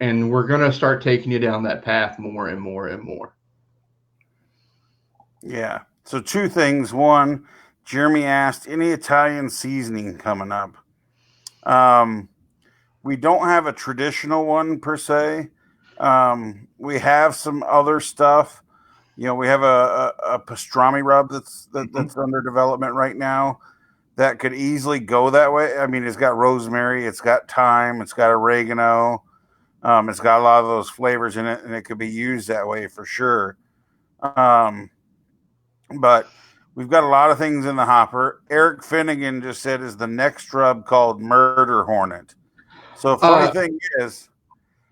A: And we're going to start taking you down that path more and more and more.
C: Yeah. So 2 things. One, Jeremy asked, any Italian seasoning coming up? We don't have a traditional one per se. We have some other stuff. We have a pastrami rub that's under development right now that could easily go that way. I mean, it's got rosemary, it's got thyme, it's got oregano. It's got a lot of those flavors in it, and it could be used that way for sure. But we've got a lot of things in the hopper. Eric Finnegan just said is the next rub called Murder Hornet. So funny thing is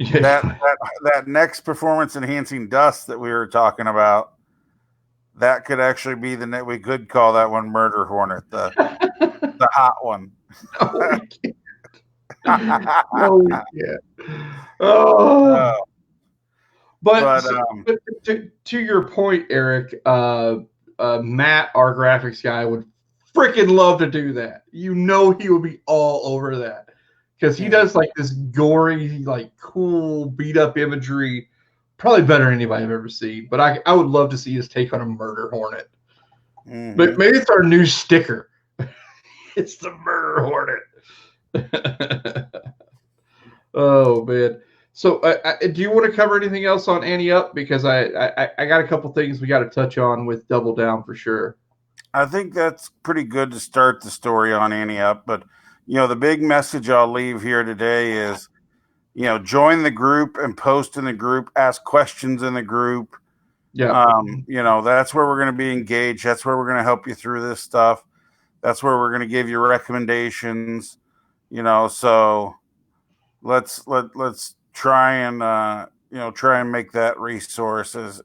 C: that next performance enhancing dust that we were talking about, that could actually be we could call that one Murder Hornet, the hot one.
A: But to your point, Eric, Matt, our graphics guy, would freaking love to do that. He would be all over that because he does like this gory, like cool, beat up imagery, probably better than anybody I've ever seen. But I would love to see his take on a Murder Hornet. But maybe it's our new sticker. It's the Murder Hornet. Oh man. So do you want to cover anything else on Ante Up? Because I got a couple things we got to touch on with Double Down for sure.
C: I think that's pretty good to start the story on Ante Up. But, the big message I'll leave here today is, join the group and post in the group, ask questions in the group.
A: Yeah.
C: That's where we're going to be engaged. That's where we're going to help you through this stuff. That's where we're going to give you recommendations, so let's try and make that resource as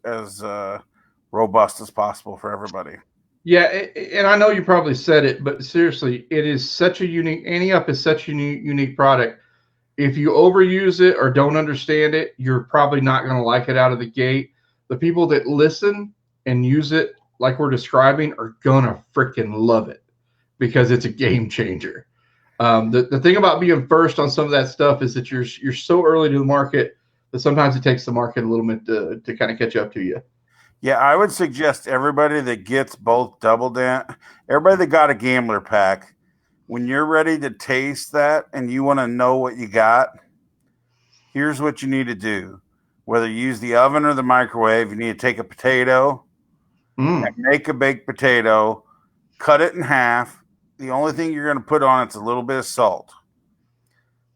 C: robust as possible for everybody.
A: Yeah, and I know you probably said it, but seriously, it is such a unique. Ante Up is such a unique product. If you overuse it or don't understand it, you're probably not going to like it out of the gate. The people that listen and use it like we're describing are gonna freaking love it because it's a game changer. The thing about being first on some of that stuff is that you're so early to the market that sometimes it takes the market a little bit to kind of catch up to you.
C: Yeah, I would suggest everybody that gets both Double Down, everybody that got a Gambler pack, when you're ready to taste that and you want to know what you got, here's what you need to do. Whether you use the oven or the microwave, you need to take a potato and make a baked potato, cut it in half. The only thing you're going to put on it's a little bit of salt.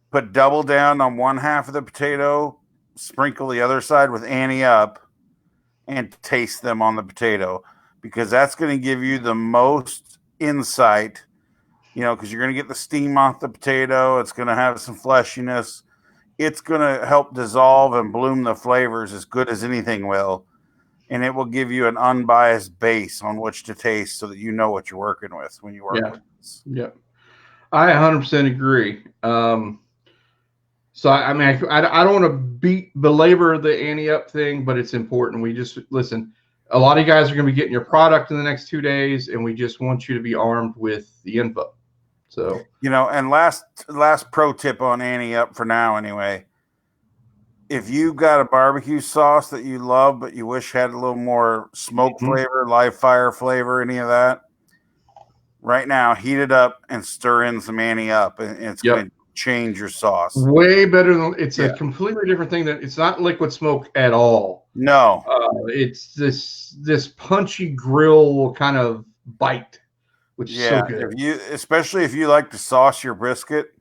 C: Put Double Down on one half of the potato, sprinkle the other side with Ante Up, and taste them on the potato because that's going to give you the most insight, because you're going to get the steam off the potato. It's going to have some fleshiness. It's going to help dissolve and bloom the flavors as good as anything will. And it will give you an unbiased base on which to taste so that you know what you're working with when you work with this.
A: Yeah. I 100% agree. So I mean, I don't want to belabor the ante-up thing, but it's important. We just listen. A lot of you guys are going to be getting your product in the next 2 days, and we just want you to be armed with the info. So
C: and last pro tip on ante up for now, anyway. If you got a barbecue sauce that you love, but you wish had a little more smoke flavor, live fire flavor, any of that, right now, heat it up and stir in some ante up, and it's going to change your sauce.
A: Way better than it's a completely different thing. That it's not liquid smoke at all.
C: No,
A: it's this punchy grill kind of bite, which is so good.
C: Especially if you like to sauce your brisket,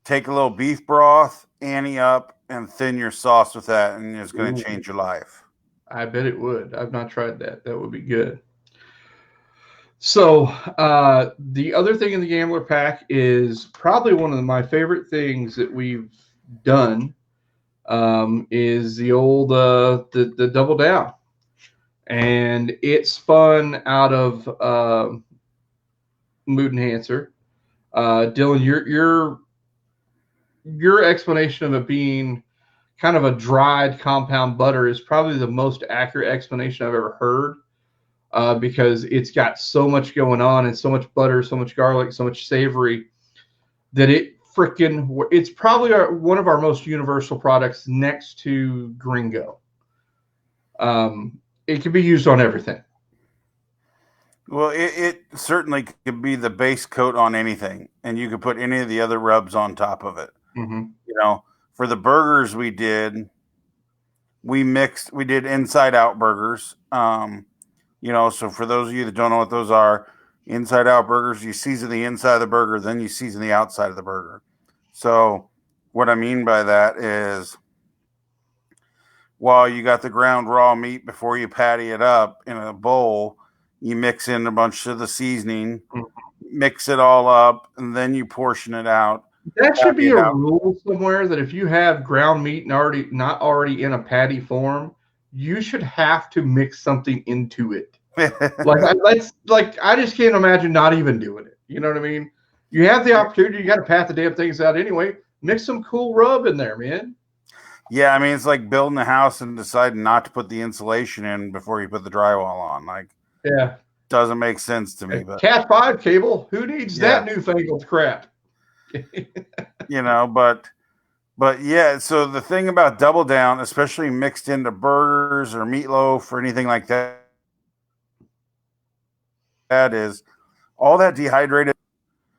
C: take a little beef broth, ante up, and thin your sauce with that, and it's going to change your life.
A: I bet it would. I've not tried that. That would be good. So the other thing in the Gambler Pack is probably one of my favorite things that we've done is the old the Double Down, and it spun out of Mood Enhancer. Dylan, your explanation of it being kind of a dried compound butter is probably the most accurate explanation I've ever heard. Because it's got so much going on and so much butter, so much garlic, so much savory that it's probably one of our most universal products next to Gringo. It can be used on everything.
C: Well, it certainly could be the base coat on anything, and you could put any of the other rubs on top of it.
A: Mm-hmm.
C: For the burgers we did inside out burgers. So for those of you that don't know what those are, inside out burgers, you season the inside of the burger, then you season the outside of the burger. So what I mean by that is while you got the ground raw meat before you patty it up in a bowl, you mix in a bunch of the seasoning, mix it all up, and then you portion it out.
A: That should be a rule somewhere that if you have ground meat and not already in a patty form, you should have to mix something into it. I just can't imagine not even doing it. You know what I mean? You have the opportunity. You got to pat the damn things out anyway. Mix some cool rub in there, man.
C: Yeah, I mean, it's like building a house and deciding not to put the insulation in before you put the drywall on. Doesn't make sense to me. But
A: Cat 5 cable. Who needs that newfangled crap?
C: But yeah, so the thing about Double Down, especially mixed into burgers or meatloaf or anything like that is all that dehydrated,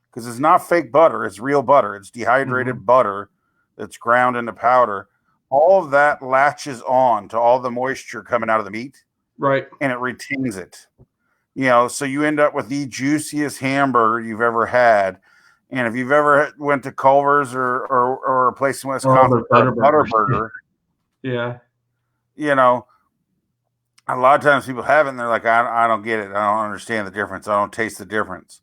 C: because it's not fake butter, it's real butter. It's dehydrated butter that's ground into powder. All of that latches on to all the moisture coming out of the meat.
A: Right.
C: And it retains it. So you end up with the juiciest hamburger you've ever had. And if you've ever went to Culver's or a place in Wisconsin, Butter Burger, a lot of times people have it and they're like, I don't get it. I don't understand the difference. I don't taste the difference.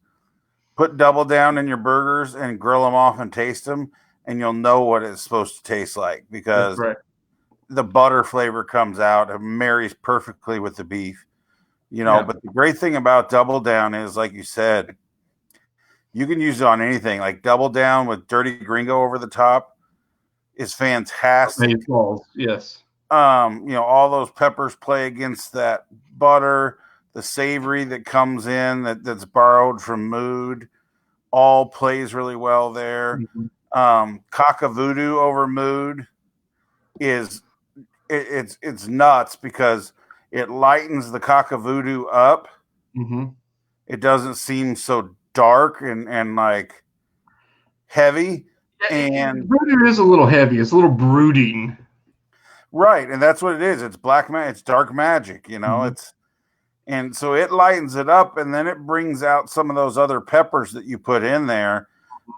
C: Put Double Down in your burgers and grill them off and taste them, and you'll know what it's supposed to taste like, because the butter flavor comes out and marries perfectly with the beef. But the great thing about Double Down is, like you said, you can use it on anything. Like Double Down with Dirty Gringo over the top is fantastic.
A: Yes.
C: All those peppers play against that butter. The savory that comes in that's borrowed from Mood all plays really well there. Caca Voodoo over Mood is it's nuts because it lightens the Caca Voodoo up. It doesn't seem so dark and like heavy, and
A: Voodoo is a little heavy. It's a little brooding,
C: right? And that's what it is. It's black magic. It's dark magic. And so it lightens it up, and then it brings out some of those other peppers that you put in there,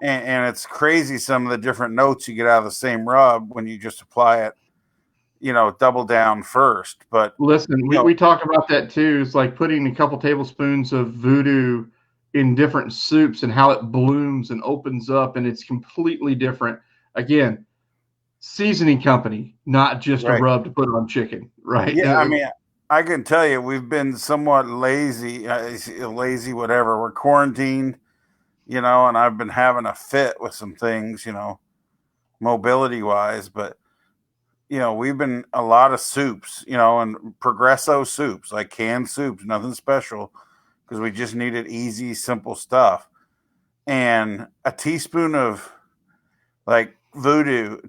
C: and it's crazy some of the different notes you get out of the same rub when you just apply it. Double Down first. But
A: listen, we talk about that too. It's like putting a couple tablespoons of Voodoo in different soups and how it blooms and opens up, and it's completely different. Again, seasoning company, not just a rub to put on chicken, right?
C: Yeah, I mean, I can tell you, we've been somewhat lazy, whatever. We're quarantined. you know, and I've been having a fit with some things, you know, mobility wise, but you know, we've been a lot of soups, you know, and Progresso soups, like canned soups, nothing special, because we just needed easy, simple stuff. And a teaspoon of a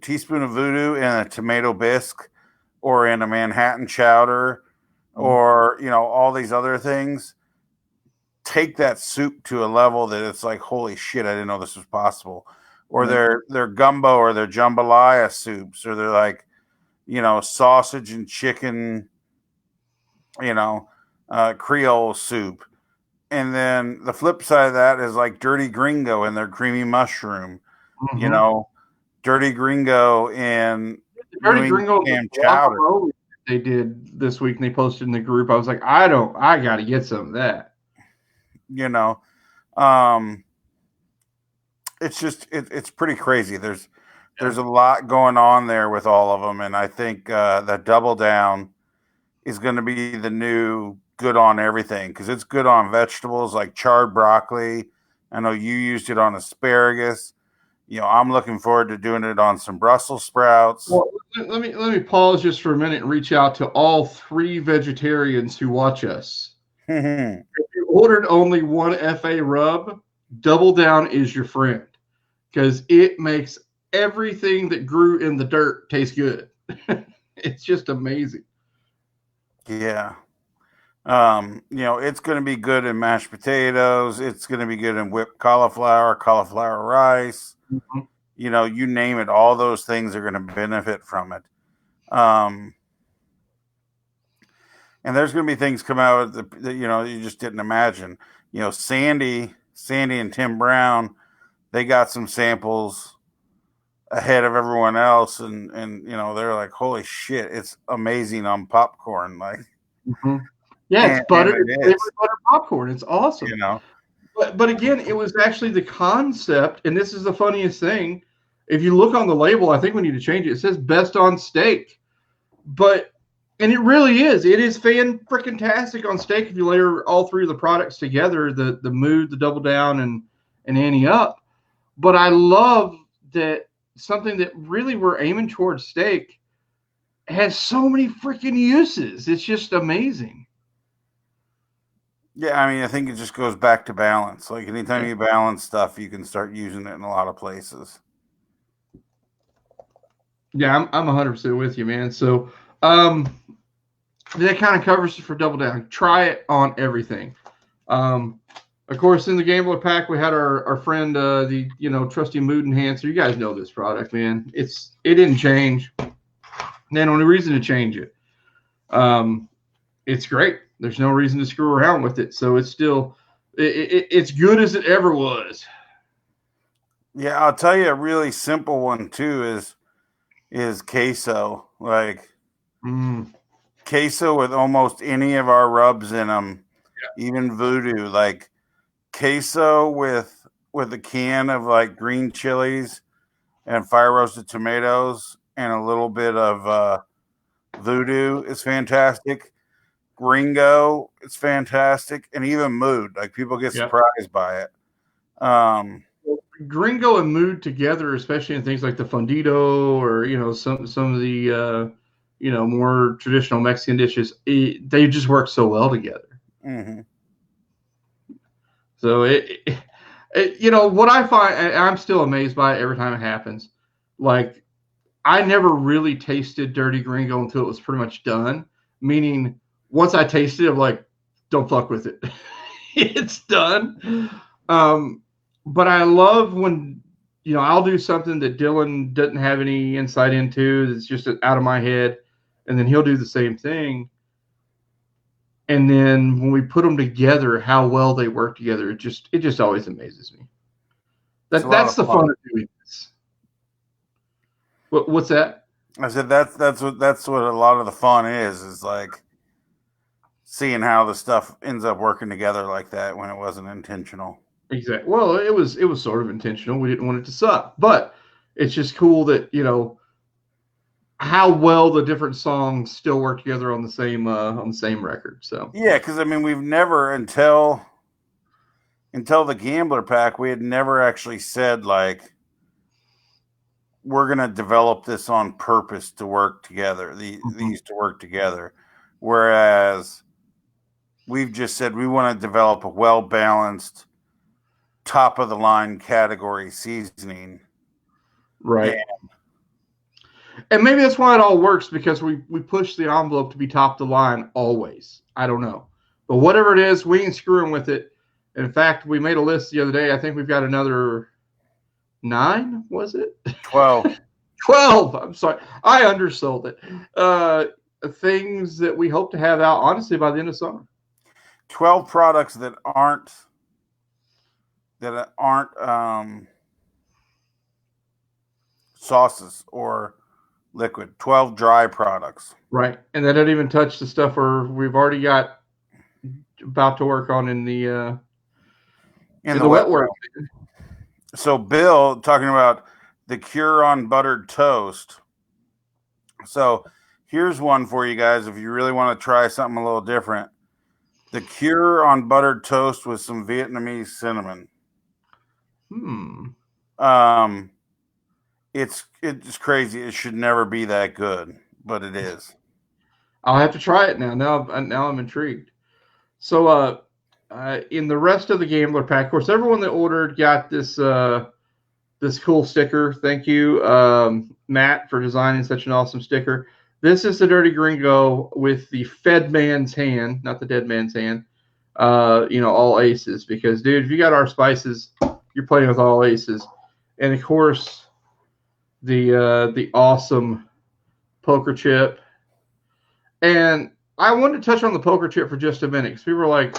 C: teaspoon of voodoo in a tomato bisque or in a Manhattan chowder or, you know, all these other things take that soup to a level that it's like, holy shit, I didn't know this was possible. Or their gumbo or their jambalaya soups, or they're like, you know, sausage and chicken, you know, Creole soup. And then the flip side of that is like Dirty Gringo and their creamy mushroom, you know, Dirty Gringo and
A: Dirty Gringo
C: Cam chowder.
A: They did this week and they posted in the group. I was like, I got to get some of that.
C: You know, it's just, it's pretty crazy. There's a lot going on there with all of them. And I think that Double Down is going to be the new good on everything, because it's good on vegetables like charred broccoli. I know you used it on asparagus. You know, I'm looking forward to doing it on some Brussels sprouts.
A: Well, let me pause just for a minute and reach out to all 3 vegetarians who watch us. If you ordered only one FA rub, Double Down is your friend, because it makes everything that grew in the dirt taste good. It's just amazing.
C: Yeah. You know, it's going to be good in mashed potatoes. It's going to be good in whipped cauliflower rice. You know, you name it, all those things are going to benefit from it. And there's going to be things come out that, you know, you just didn't imagine. You know, Sandy and Tim Brown, they got some samples ahead of everyone else, and you know, they're like, holy shit, it's amazing on popcorn. Like,
A: yeah, it's butter popcorn. It's awesome.
C: You know,
A: but again, it was actually the concept, and this is the funniest thing. If you look on the label, I think we need to change it. It says best on steak, and it really is. It is fan-freaking-tastic on steak if you layer all 3 of the products together, the Mood, the Double Down, and Ante Up. But I love that something that really we're aiming towards steak has so many freaking uses. It's just amazing.
C: Yeah, I mean, I think it just goes back to balance. Like, anytime you balance stuff, you can start using it in a lot of places.
A: Yeah, I'm 100% with you, man. So, that kind of covers it for Double Down. Try it on everything. Of course, in the Gambler Pack, we had our friend, the trusty Mood Enhancer. You guys know this product, man. It didn't change. Then only reason to change it. It's great. There's no reason to screw around with it. So it's still it's good as it ever was.
C: Yeah, I'll tell you a really simple one too is queso. Like queso with almost any of our rubs in them, even voodoo. Like queso with a can of like green chilies and fire roasted tomatoes and a little bit of voodoo is fantastic. Gringo, it's fantastic, and even Mood. Like, people get surprised by it.
A: Gringo and Mood together, especially in things like the fundido or some of the more traditional Mexican dishes, they just work so well together. So what I find, I'm still amazed by it every time it happens. Like, I never really tasted Dirty Gringo until it was pretty much done. Meaning, once I tasted it, I'm like, don't fuck with it. It's done. But I love when, I'll do something that Dylan doesn't have any insight into. That's just out of my head. And then he'll do the same thing. And then when we put them together, how well they work together, it just always amazes me. That's the fun of doing this. What's that?
C: I said that's what a lot of the fun is like seeing how the stuff ends up working together like that when it wasn't intentional.
A: Exactly. Well, it was sort of intentional. We didn't want it to suck, but it's just cool that how well the different songs still work together on the same record. So
C: yeah, because I mean we've never until until the Gambler Pack, we had never actually said, like, we're going to develop this on purpose to work together, these to work together. Whereas we've just said we want to develop a well-balanced, top-of-the-line category seasoning.
A: Right. And maybe that's why it all works, because we push the envelope to be top of the line always. I don't know. But whatever it is, we ain't screwing with it. In fact, we made a list the other day. I think we've got another 9, was it?
C: 12.
A: 12. I'm sorry. I undersold it. Things that we hope to have out, honestly, by the end of summer.
C: 12 products that aren't sauces or liquid. 12 dry products.
A: Right. And that doesn't even touch the stuff we've already got about to work on in the wet work.
C: So Bill, talking about the Cure on buttered toast. So here's one for you guys if you really want to try something a little different. The Cure on buttered toast with some Vietnamese cinnamon. It's crazy. It should never be that good, but it is.
A: I'll have to try it now. Now I'm intrigued. So in the rest of the Gambler Pack, of course, everyone that ordered got this this cool sticker. Thank you, Matt, for designing such an awesome sticker. This is the Dirty Gringo with the fed man's hand, not the dead man's hand. All aces, because, dude, if you got our spices, you're playing with all aces. And of course, the awesome poker chip. And I wanted to touch on the poker chip for just a minute, because people were like,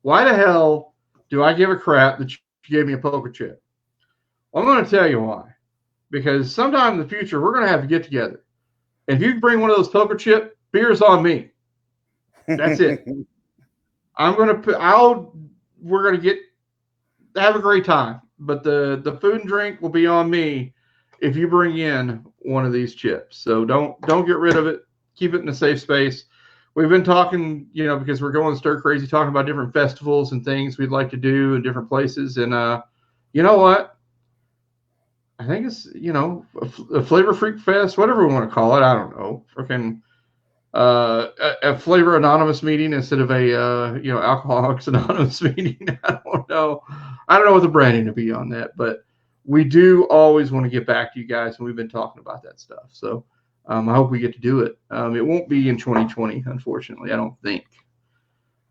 A: why the hell do I give a crap that you gave me a poker chip? Well, I'm going to tell you why. Because sometime in the future, we're going to have to get together. And if you bring one of those poker chip, beer's on me. That's it. We're going to have a great time. But the food and drink will be on me if you bring in one of these chips. So don't get rid of it. Keep it in a safe space. We've been talking, because we're going stir crazy, talking about different festivals and things we'd like to do in different places. And you know what? I think it's, a Flavor Freak Fest, whatever we want to call it. I don't know. Freaking a Flavor Anonymous meeting instead of a, Alcoholics Anonymous meeting. I don't know. I don't know what the branding to be on that, but we do always want to get back to you guys, and we've been talking about that stuff. So I hope we get to do it. It won't be in 2020, unfortunately, I don't think.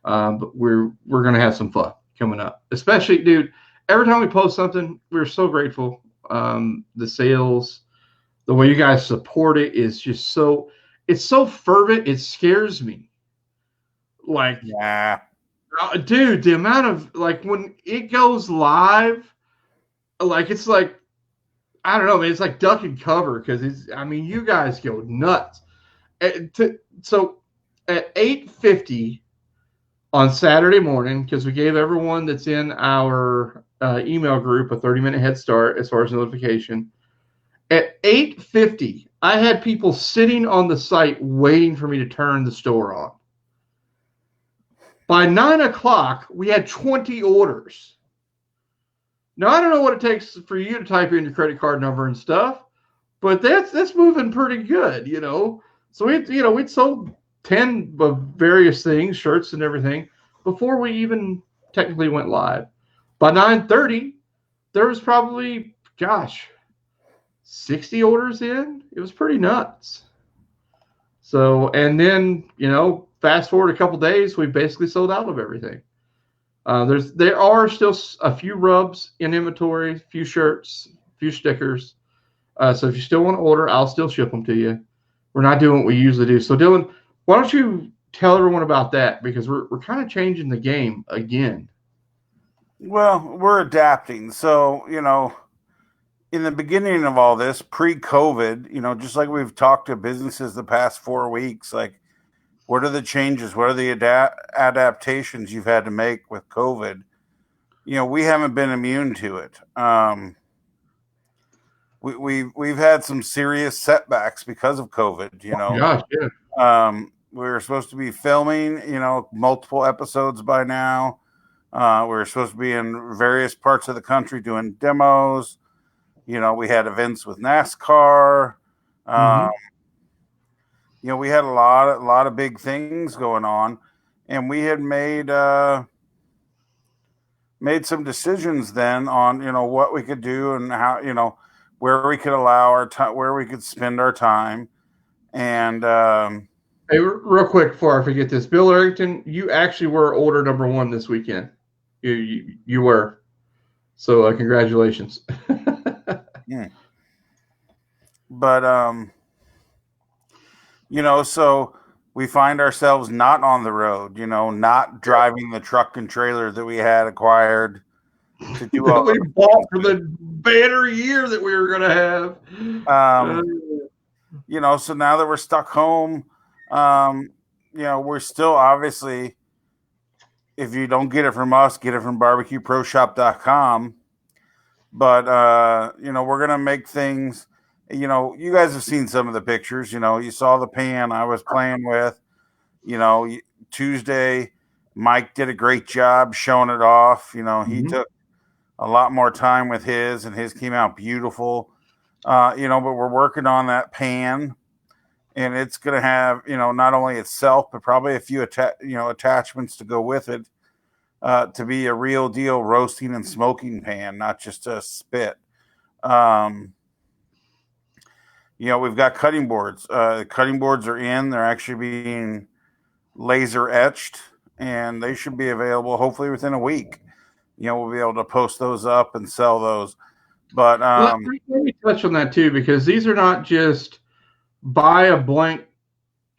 A: But we're going to have some fun coming up. Especially, dude, every time we post something, we're so grateful. The sales, the way you guys support it is just it's so fervent, it scares me. Like,
C: yeah.
A: Dude, the amount of, like, when it goes live, like, it's like, I don't know, man. It's like duck and cover, because you guys go nuts. So at 8:50 on Saturday morning, because we gave everyone that's in our email group a 30-minute head start as far as notification. At 8:50, I had people sitting on the site waiting for me to turn the store on. By 9 o'clock, we had 20 orders. Now, I don't know what it takes for you to type in your credit card number and stuff, but that's moving pretty good, So we'd sold 10 of various things, shirts and everything, before we even technically went live. By 9:30, there was probably, 60 orders in. It was pretty nuts. So, and then, fast forward a couple days, we basically sold out of everything. There are still a few rubs in inventory, a few shirts, a few stickers. So if you still want to order, I'll still ship them to you. We're not doing what we usually do. So Dylan, why don't you tell everyone about that? Because we're kind of changing the game again.
C: Well, we're adapting. So, in the beginning of all this, pre-COVID, just like we've talked to businesses the past 4 weeks, like, what are the changes? What are the adaptations you've had to make with COVID? We haven't been immune to it. We've had some serious setbacks because of COVID.
A: Gosh, yeah.
C: We were supposed to be filming, multiple episodes by now. We were supposed to be in various parts of the country doing demos. We had events with NASCAR.
A: Mhm.
C: We had a lot of big things going on, and we had made some decisions then on what we could do and how where we could allow our time, where we could spend our time, and
A: Hey, real quick before I forget this, Bill Arrington, you actually were order number one this weekend. You were. So congratulations.
C: but so we find ourselves not on the road, not driving the truck and trailer that we had acquired to do
A: that
C: all
A: we bought for the banner year that we were going to have.
C: So now that we're stuck home, we're still obviously, if you don't get it from us, get it from barbecueproshop.com. But, we're going to make things, you guys have seen some of the pictures, you saw the pan I was playing with, Tuesday, Mike did a great job showing it off. He took a lot more time with his, and his came out beautiful. But we're working on that pan, and it's going to have, not only itself, but probably a few, attachments to go with it, to be a real deal roasting and smoking pan, not just a spit. We've got cutting boards. Cutting boards are in. They're actually being laser etched, and they should be available hopefully within a week. We'll be able to post those up and sell those. But
A: let me touch on that too, because these are not just buy a blank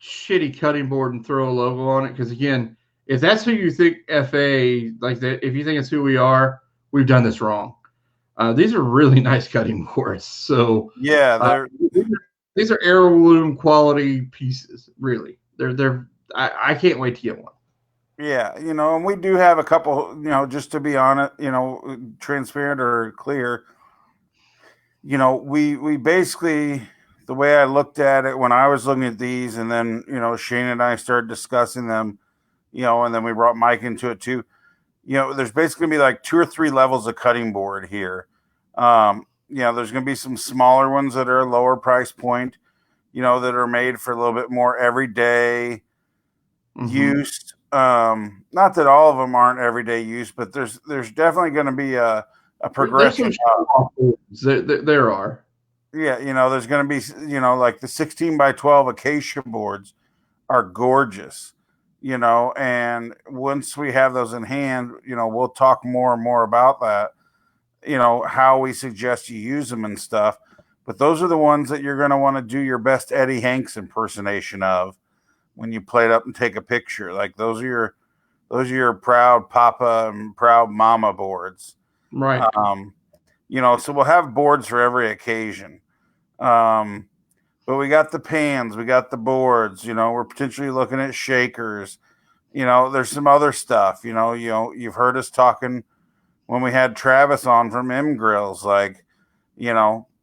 A: shitty cutting board and throw a logo on it. Because again, if that's who you think FA like that, if you think it's who we are, we've done this wrong. These are really nice cutting boards. So
C: yeah,
A: these are heirloom quality pieces. Really, they're. I can't wait to get one.
C: Yeah, and we do have a couple. Just to be honest, transparent or clear. We basically, the way I looked at it when I was looking at these, and then Shane and I started discussing them, and then we brought Mike into it too. There's basically gonna be like 2 or 3 levels of cutting board here. There's gonna be some smaller ones that are a lower price point, that are made for a little bit more everyday use. Not that all of them aren't everyday use, but there's definitely going to be a progression.
A: There are.
C: Yeah, there's going to be, like the 16 by 12 acacia boards are gorgeous, and once we have those in hand, we'll talk more and more about that, how we suggest you use them and stuff. But those are the ones that you're going to want to do your best Eddie Hanks impersonation of when you play it up and take a picture. Like those are your proud papa and proud mama boards.
A: Right.
C: So we'll have boards for every occasion. But we got the pans, we got the boards, we're potentially looking at shakers. There's some other stuff, you've heard us talking when we had Travis on from M Grills, like,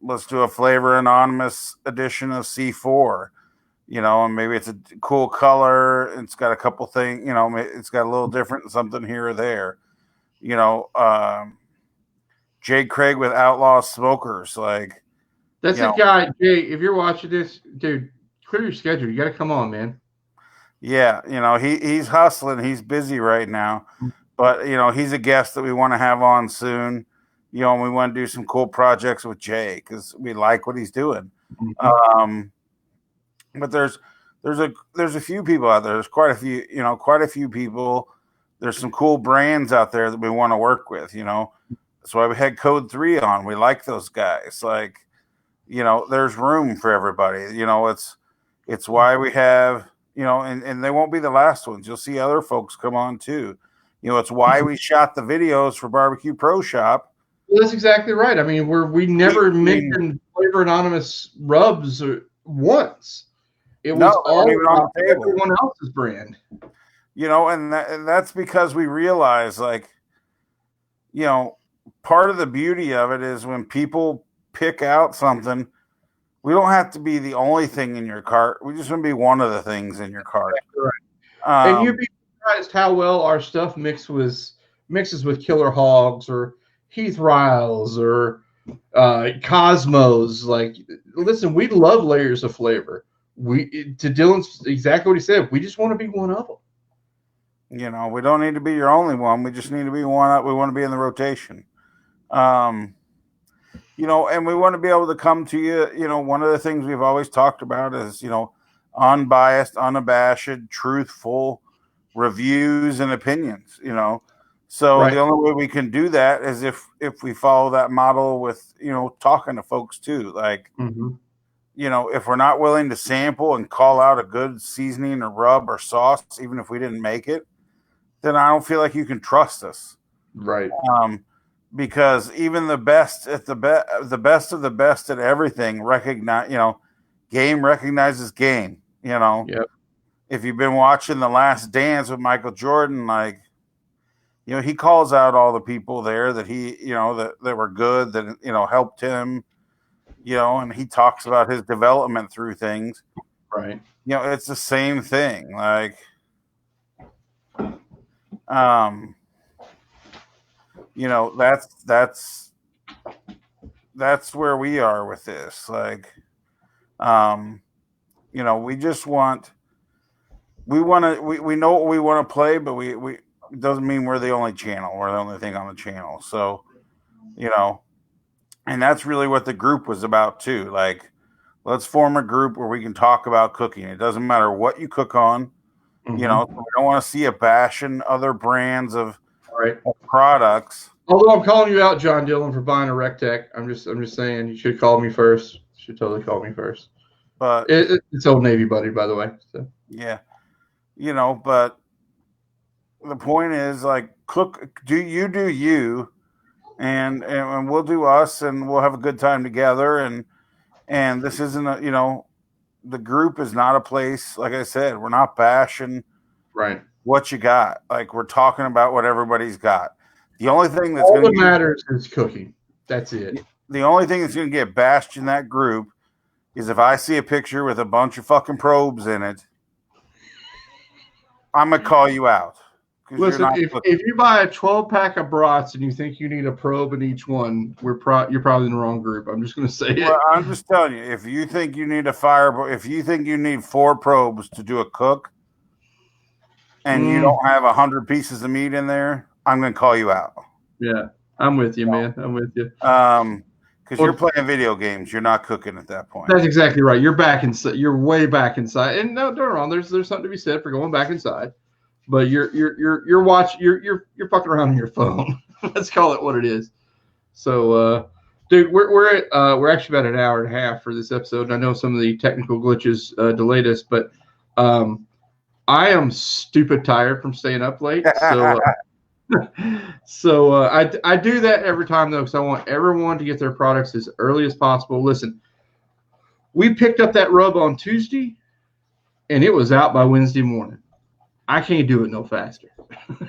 C: let's do a Flavor Anonymous edition of C4, and maybe it's a cool color. It's got a couple things, it's got a little different something here or there, Jay Craig with Outlaw Smokers, like
A: that's a guy. Jay, if you're watching this, dude, clear your schedule. You got to come on, man.
C: Yeah, he's hustling. He's busy right now, but he's a guest that we want to have on soon. And we want to do some cool projects with Jay because we like what he's doing. But there's a few people out there. There's quite a few people. There's some cool brands out there that we want to work with. That's why we had Code 3 on. We like those guys. Like, there's room for everybody. It's why we have, and they won't be the last ones. You'll see other folks come on too. It's why we shot the videos for Barbecue Pro Shop.
A: Well, that's exactly right. I mean, we never mentioned Flavor Anonymous rubs once. It was all on the table. Everyone else's brand.
C: And that's because we realize, like, part of the beauty of it is when people pick out something, we don't have to be the only thing in your cart. We just want to be one of the things in your cart.
A: Right. And you'd be surprised how well our stuff mixed with mixes with Killer Hogs or Heath Riles or Cosmos. Like, listen, we love layers of flavor. To Dylan's exactly what he said. We just want to be one of them.
C: You know, we don't need to be your only one. We just need to be one. We want to be in the rotation. You know, and we want to be able to come to you. You know, one of the things we've always talked about is, you know, unbiased, unabashed, truthful reviews and opinions. You know, so
A: Right.
C: the only way we can do that is if we follow that model with, you know, talking to folks too. Like, you know, if we're not willing to sample and call out a good seasoning or rub or sauce, even if we didn't make it, then I don't feel like you can trust us.
A: Right.
C: Because even the best at the best of the best at everything recognize, you know, game recognizes game. You know,
A: Yep.
C: If you've been watching The Last Dance with Michael Jordan, like, you know, he calls out all the people there that he, you know, that were good, that, you know, helped him, you know, and he talks about his development through things.
A: Right.
C: You know, it's the same thing. Like, you know, that's where we are with this. Like, you know, we just want, we know what we want to play, but we it doesn't mean we're the only channel. We're the only thing on the channel. So, you know, and that's really what the group was about too. Like, let's form a group where we can talk about cooking. It doesn't matter what you cook on. You know, we don't want to see a bashing other brands of products.
A: Although I'm calling you out, John Dillon, for buying a Rectech. I'm just saying you should call me first. You should totally call me first.
C: But
A: it's Old Navy buddy, by the way. So.
C: Yeah, you know, but the point is, like, do you, and we'll do us, and we'll have a good time together. And this isn't a, you know, the group is not a place, like I said, we're not bashing what you got. Like, we're talking about what everybody's got. The only thing that's
A: all that matters is cooking. That's it.
C: The only thing that's going to get bashed in that group is if I see a picture with a bunch of fucking probes in it, I'm going to call you out.
A: Listen, if you buy a 12-pack of brats and you think you need a probe in each one, you're probably in the wrong group. I'm just going to say it.
C: Well, I'm just telling you, if you think you need if you think you need 4 probes to do a cook, and you don't have 100 pieces of meat in there, I'm going to call you out.
A: Yeah, I'm with you, man. I'm with you.
C: Because you're playing video games, you're not cooking at that point.
A: That's exactly right. You're back inside. You're way back inside. And no, don't wrong. There's something to be said for going back inside. But you're fucking around on your phone. Let's call it what it is. So, dude, we're actually about an hour and a half for this episode. And I know some of the technical glitches delayed us, but I am stupid tired from staying up late. So, I do that every time though, because I want everyone to get their products as early as possible. Listen, we picked up that rub on Tuesday, and it was out by Wednesday morning. I can't do it no faster.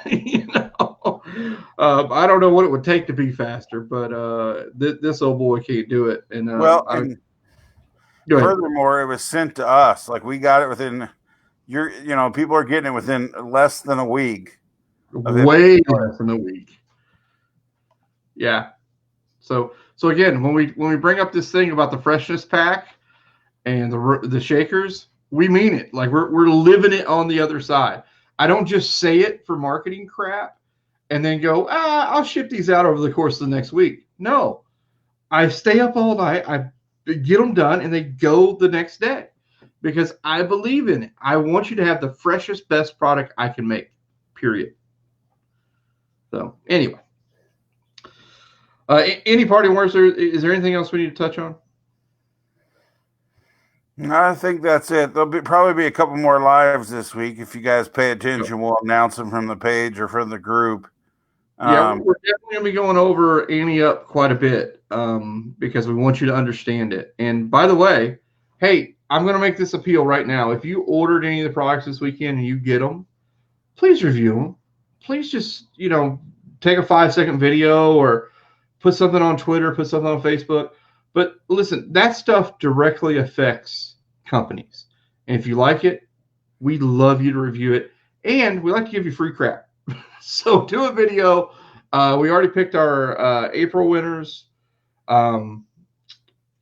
A: You know, I don't know what it would take to be faster, but this old boy can't do it. And
C: furthermore, it was sent to us. Like, we got it within people are getting it within less than a week.
A: Way less than a week. Yeah. So again, when we bring up this thing about the freshness pack and the shakers, we mean it. Like, we're living it on the other side. I don't just say it for marketing crap and then go, I'll ship these out over the course of the next week. No, I stay up all night. I get them done and they go the next day because I believe in it. I want you to have the freshest, best product I can make, period. So anyway, any parting words? Is there anything else we need to touch on?
C: I think that's it. There'll probably be a couple more lives this week. If you guys pay attention, we'll announce them from the page or from the group.
A: Yeah, we're definitely going to be going over Ante Up quite a bit because we want you to understand it. And by the way, hey, I'm going to make this appeal right now. If you ordered any of the products this weekend and you get them, please review them. Please just, take a 5-second video or put something on Twitter, put something on Facebook. But listen, that stuff directly affects companies. And if you like it, we'd love you to review it. And we like to give you free crap. So do a video. We already picked our April winners. And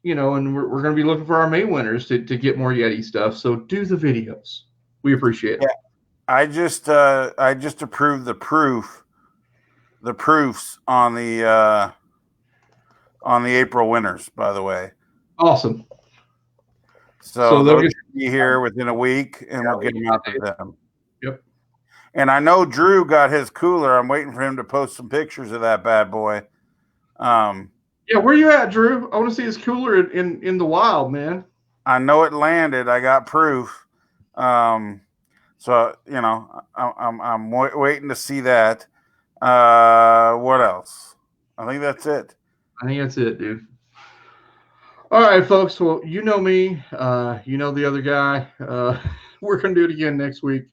A: we're going to be looking for our May winners to get more Yeti stuff. So do the videos. We appreciate it.
C: Yeah. I just approved the proofs on the April winners, by the way.
A: Awesome.
C: So they'll be here within a week, and we'll get them out to them.
A: Yep.
C: And I know Drew got his cooler. I'm waiting for him to post some pictures of that bad boy.
A: Yeah, where you at, Drew? I want to see his cooler in the wild, man.
C: I know it landed. I got proof. So I'm waiting to see that. What else? I think that's it.
A: I think that's it, dude. All right, folks. Well, you know me. You know the other guy. We're going to do it again next week.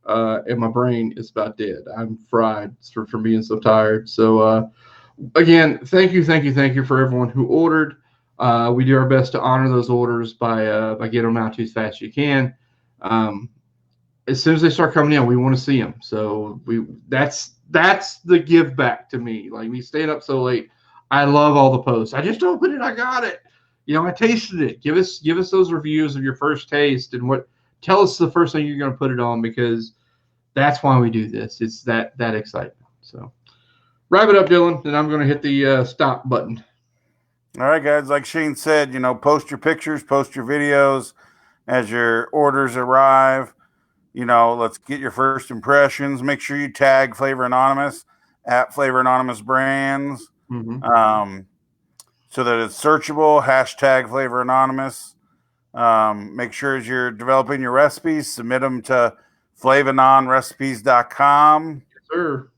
A: And my brain is about dead. I'm fried from being so tired. So, again, thank you for everyone who ordered. We do our best to honor those orders by getting them out to you as fast as you can. As soon as they start coming in, we want to see them. So that's the give back to me. Like me staying up so late, I love all the posts. I just opened it, I got it. I tasted it. Give us those reviews of your first taste and tell us the first thing you're going to put it on, because that's why we do this. It's that excitement. So wrap it up, Dylan, and I'm going to hit the stop button.
C: All right, guys. Like Shane said, post your pictures, post your videos as your orders arrive. Let's get your first impressions. Make sure you tag Flavor Anonymous at Flavor Anonymous Brands, so that it's searchable. # Flavor Anonymous. Make sure as you're developing your recipes, submit them to flavanonrecipes.com.
A: Yes, sir.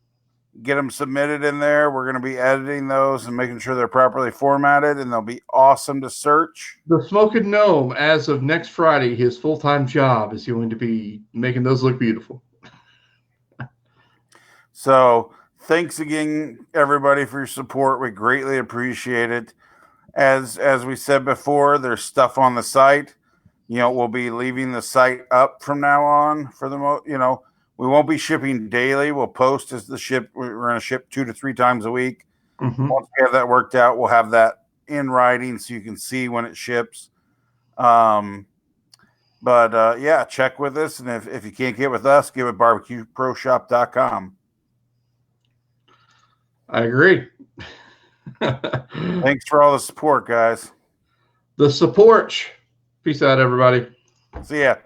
C: Get them submitted in there. We're going to be editing those and making sure they're properly formatted, and they'll be awesome to search.
A: The Smoking Gnome, as of next Friday, his full-time job is going to be making those look beautiful.
C: So thanks again, everybody, for your support. We greatly appreciate it. As we said before, there's stuff on the site. We'll be leaving the site up from now on for the we won't be shipping daily. We'll post as we're going to ship 2 to 3 times a week. Once we have that worked out, we'll have that in writing so you can see when it ships. But check with us. And if you can't get with us, give it barbecueproshop.com.
A: I agree.
C: Thanks for all the support, guys.
A: The support. Peace out, everybody.
C: See ya.